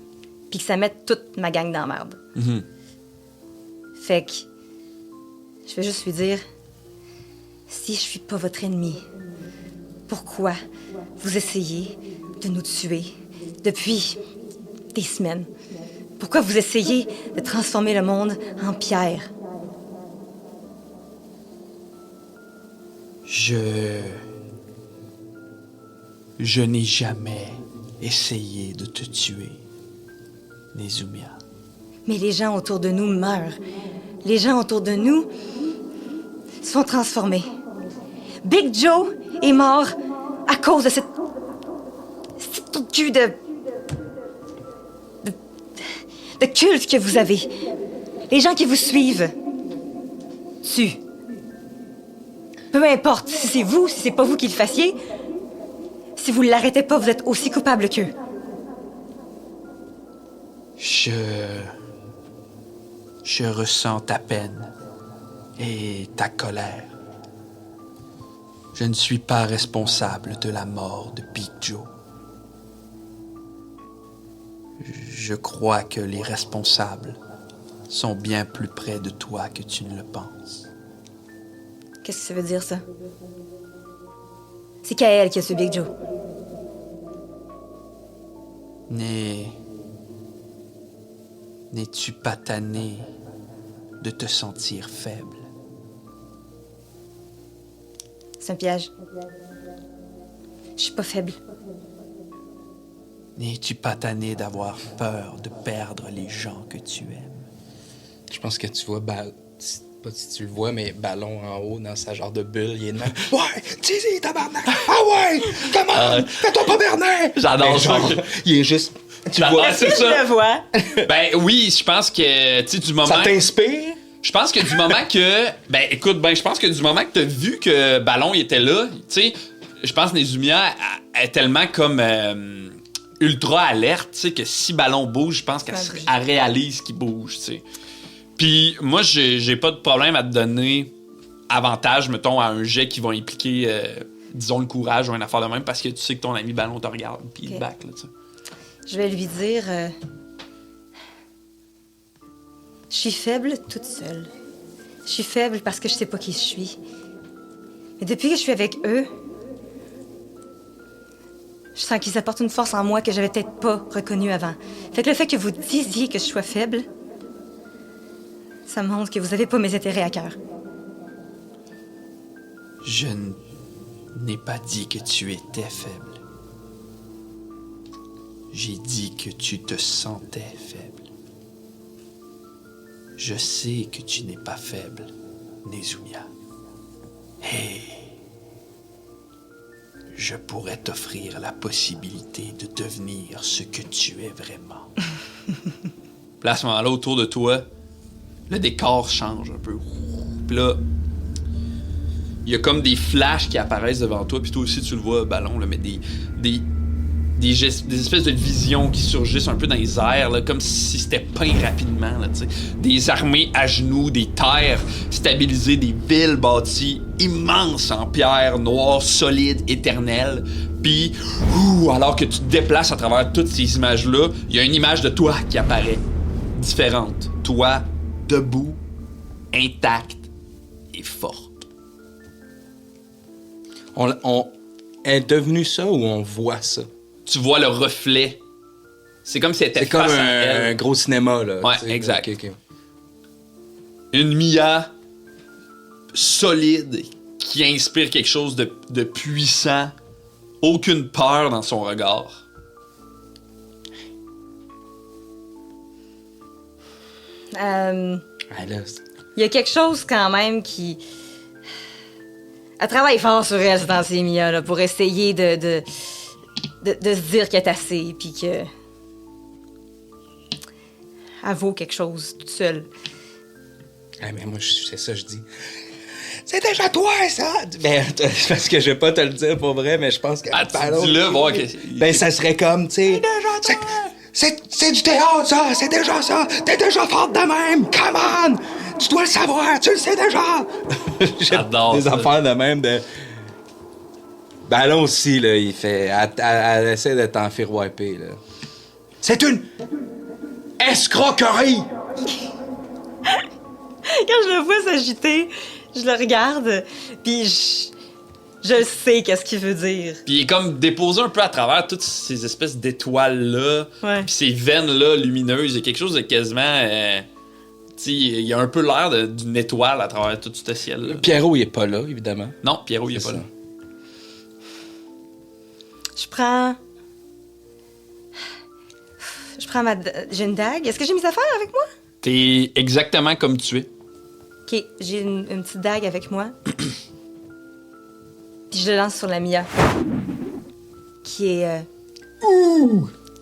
puis que ça mette toute ma gang dans la merde. Mhm. Fait que... Je vais juste lui dire... Si je suis pas votre ennemi, pourquoi vous essayez de nous tuer depuis des semaines? Pourquoi vous essayez de transformer le monde en pierre? Je n'ai jamais essayé de te tuer, Nezumia. Mais les gens autour de nous meurent. Les gens autour de nous sont transformés. Big Joe est mort à cause de cette trou de cul de culte que vous avez. Les gens qui vous suivent tuent. Peu importe si c'est vous, si c'est pas vous qui le fassiez, si vous l'arrêtez pas, vous êtes aussi coupable qu'eux. Je ressens ta peine et ta colère. Je ne suis pas responsable de la mort de Big Joe. Je crois que les responsables sont bien plus près de toi que tu ne le penses. Qu'est-ce que ça veut dire, ça? C'est Kael qui a tué Big Joe. N'es-tu pas tanné de te sentir faible? C'est un piège. Je suis pas faible. N'es-tu pas tanné d'avoir peur de perdre les gens que tu aimes? Je pense que tu vois, pas si tu le vois, mais Ballon en haut, dans sa genre de bulle, il est de même. Ouais, dis-y, tabarnak! Ah ouais! Comment? Fais-toi pas berner! J'adore Mais ça. genre, il est juste... Tu le vois, Ah, c'est Je ça. le vois. Ben oui, je pense que, tu sais, du moment... ça t'inspire? Je pense que du moment que... Ben, écoute, je pense que du moment que t'as vu que Ballon il était là, tu sais, je pense que Nezumia est tellement comme ultra alerte, tu sais, que si Ballon bouge, je pense qu'elle elle réalise qu'il bouge, tu sais. Puis moi, j'ai pas de problème à te donner avantage, mettons, à un jet qui va impliquer, disons, le courage ou une affaire de même, parce que tu sais que ton ami Ballon te regarde, puis il te back, là, tu sais. Je vais lui dire... Je suis faible toute seule. Je suis faible parce que je sais pas qui je suis. Mais depuis que je suis avec eux, je sens qu'ils apportent une force en moi que j'avais peut-être pas reconnue avant. Fait que le fait que vous disiez que je sois faible, ça montre que vous avez pas mes intérêts à cœur. Je n'ai pas dit que tu étais faible. J'ai dit que tu te sentais faible. Je sais que tu n'es pas faible, Nezumia. Et je pourrais t'offrir la possibilité de devenir ce que tu es vraiment. Puis là, à ce moment-là, autour de toi, le décor change un peu. Puis là, il y a comme des flashs qui apparaissent devant toi, puis toi aussi, tu le vois, Ballon, là, mais des espèces de visions qui surgissent un peu dans les airs, là, comme si c'était peint rapidement. Là, des armées à genoux, des terres stabilisées, des villes bâties immenses en pierre noire, solide, éternelle. Puis, alors que tu te déplaces à travers toutes ces images-là, il y a une image de toi qui apparaît, différente. Toi, debout, intacte et forte. On est devenu ça ou on voit ça? Tu vois le reflet. C'est comme si elle était C'est comme face à elle. un gros cinéma, là. Ouais, tu sais. exact. Ok. Une Mia solide qui inspire quelque chose de puissant. Aucune peur dans son regard. Ah, là, Il y a quelque chose quand même qui... Elle travaille fort sur elle, cette ancienne Mia, là, pour essayer de se dire qu'elle est assez, puis que... Elle vaut quelque chose toute seule. ah, mais moi, c'est ça, je dis. c'est déjà toi, ça! Ben, parce que je vais pas te le dire pour vrai, mais je pense que... Ah, dis-le, voir que... Ben, ça serait comme, tu sais... C'est du théâtre, ça! C'est déjà ça! T'es déjà forte de même! Come on! Tu dois le savoir! Tu le sais déjà! J'adore des ça. affaires de même de... Ben, allons aussi, là, il fait... Elle essaie de t'enfiroiper, là. C'est une... escroquerie! Quand je le vois s'agiter, je le regarde, puis je sais qu'est-ce qu'il veut dire. Puis il est comme déposé un peu à travers toutes ces espèces d'étoiles-là, Ouais. puis ces veines-là lumineuses. Il y a quelque chose de quasiment... tu sais, il y a un peu l'air d'une étoile à travers tout ce ciel-là. Pierrot, il est pas là, évidemment. Non, Pierrot, il est C'est pas ça. là. Je prends j'ai une dague. Est-ce que j'ai mes affaires avec moi? T'es exactement comme tu es. OK, j'ai une petite dague avec moi. Puis je le lance sur la Mia. Qui est...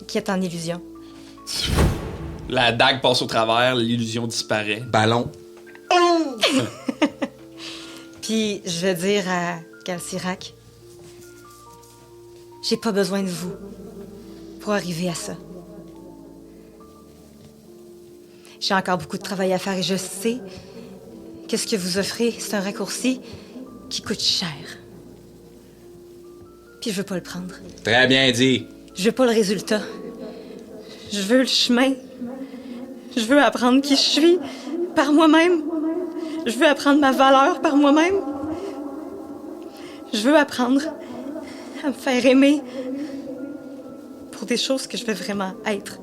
qui est en illusion. La dague passe au travers, l'illusion disparaît. Ballon. Puis je vais dire à Calcirac, j'ai pas besoin de vous pour arriver à ça. J'ai encore beaucoup de travail à faire et je sais que ce que vous offrez, c'est un raccourci qui coûte cher. Puis je veux pas le prendre. Très bien dit. Je veux pas le résultat. Je veux le chemin. Je veux apprendre qui je suis par moi-même. Je veux apprendre ma valeur par moi-même. Je veux apprendre à me faire aimer pour des choses que je veux vraiment être.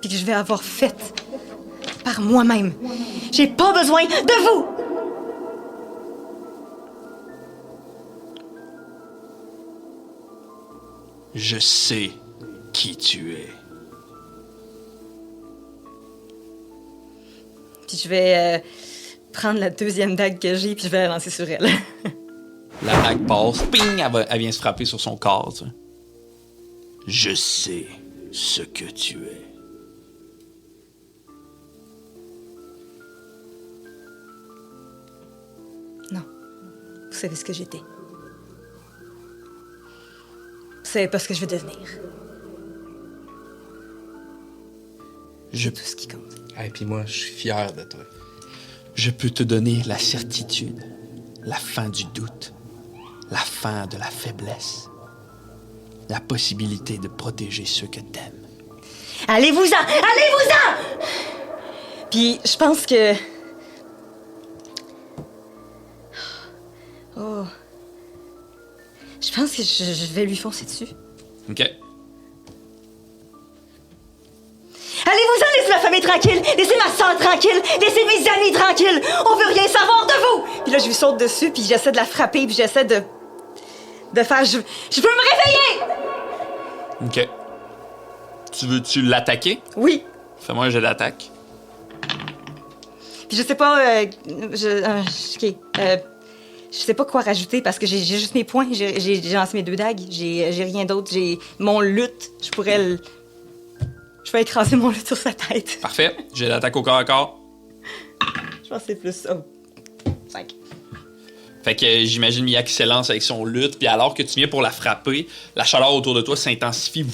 Puis que je vais avoir faites par moi-même. J'ai pas besoin de vous! Je sais qui tu es. Puis je vais prendre la deuxième dague que j'ai, puis je vais la lancer sur elle. La dague passe, ping, elle vient se frapper sur son corps. Tu sais. Je sais ce que tu es. Non. Vous savez ce que j'étais. Vous savez pas ce que je veux devenir. Je, Tout ce qui compte. Et puis moi, je suis fier de toi. je peux te donner la certitude, la fin du doute, la fin de la faiblesse, la possibilité de protéger ceux que t'aimes. Allez-vous-en! Allez-vous-en! Puis je pense que... Oh. Je pense que je vais lui foncer dessus. OK? Allez-vous-en, laissez ma famille tranquille! Laissez ma soeur tranquille! Laissez mes amis tranquilles! On veut rien savoir de vous! Puis là, je lui saute dessus, puis j'essaie de la frapper, puis j'essaie de faire... Je veux me réveiller! OK. Tu veux-tu l'attaquer? Oui. Fais-moi un jet d'attaque. Puis je sais pas... OK. Je sais pas quoi rajouter parce que j'ai juste mes points. J'ai lancé mes 2 dagues. J'ai rien d'autre. J'ai mon lutte. Je pourrais Je vais écraser mon lutte sur sa tête. Parfait. J'ai l'attaque au corps à corps. Je pense que c'est plus... 5. Fait que j'imagine Mia qui s'élance avec son lutte, puis alors que tu viens pour la frapper, la chaleur autour de toi s'intensifie,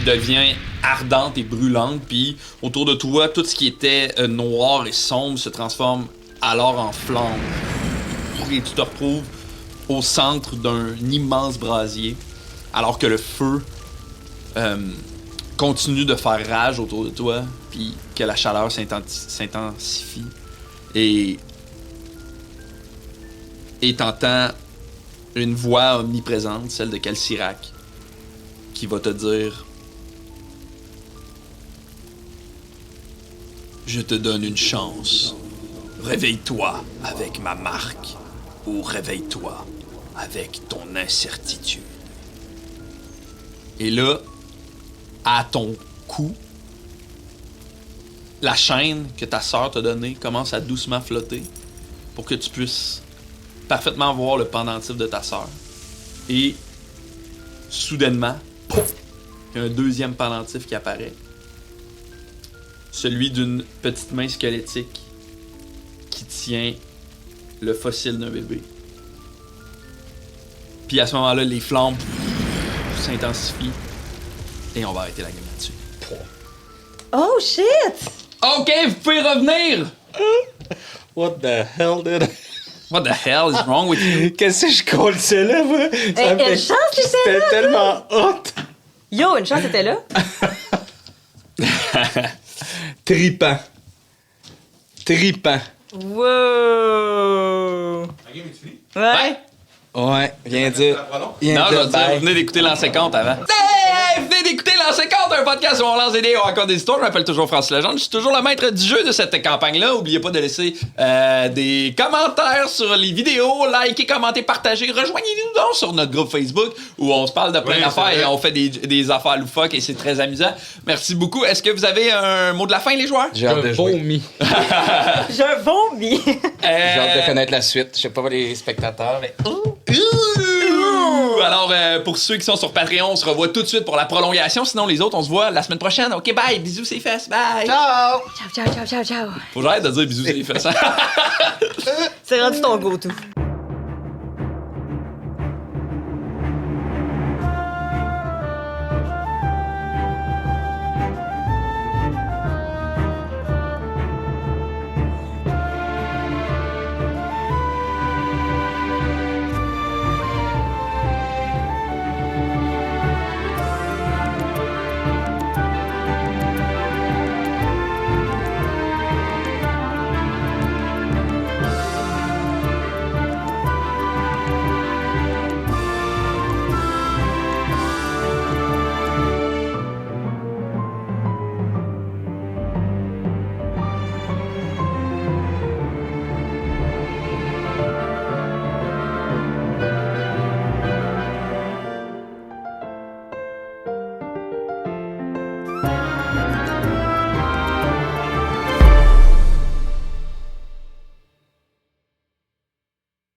devient ardente et brûlante, puis autour de toi, tout ce qui était noir et sombre se transforme alors en flamme. Et tu te retrouves au centre d'un immense brasier, alors que le feu continue de faire rage autour de toi, puis que la chaleur s'intensifie. Et t'entends une voix omniprésente, celle de Calcirac, qui va te dire « Je te donne une chance. Réveille-toi avec ma marque, ou réveille-toi avec ton incertitude. » Et là, à ton cou, la chaîne que ta sœur t'a donnée commence à doucement flotter pour que tu puisses parfaitement voir le pendentif de ta sœur. Et soudainement, pouf, il y a un deuxième pendentif qui apparaît. Celui d'une petite main squelettique qui qui tient le fossile d'un bébé. Puis à ce moment-là, les flammes s'intensifient et on va arrêter la game là-dessus. Oh shit! OK, vous pouvez revenir! What the hell, dude? What the hell is wrong with you? Qu'est-ce que je colle ça là, moi? Ça me une fait- chance que c'était C'était là, tellement hot! Yo, une chance, c'était là. Tripant. Tripant. Wow! Ouais. Ouais, viens dire. Viens Non, je dire veux dire, bye. vous venez d'écouter Lancer Compte avant. Hey, vous venez d'écouter Lancer Compte, un podcast où on lance des dés, on raconte des histoires. Je m'appelle toujours Francis Legendre. Je suis toujours le maître du jeu de cette campagne-là. N'oubliez pas de laisser des commentaires sur les vidéos, likez, commentez, partagez. Rejoignez-nous donc sur notre groupe Facebook où on se parle de plein Oui, d'affaires c'est et vrai. on fait des affaires loufoques et c'est très amusant. Merci beaucoup. Est-ce que vous avez un mot de la fin, les joueurs? J'ai hâte de jouer. Vomi. Je vomis. J'ai hâte de connaître la suite. Je sais pas les spectateurs, mais. Alors, pour ceux qui sont sur Patreon, on se revoit tout de suite pour la prolongation. Sinon, les autres, on se voit la semaine prochaine. OK, bye. Bisous, c'est fesses. Bye. Ciao, ciao, ciao, ciao. Faut que j'arrête de dire bisous, c'est fesses. C'est rendu ton go-to.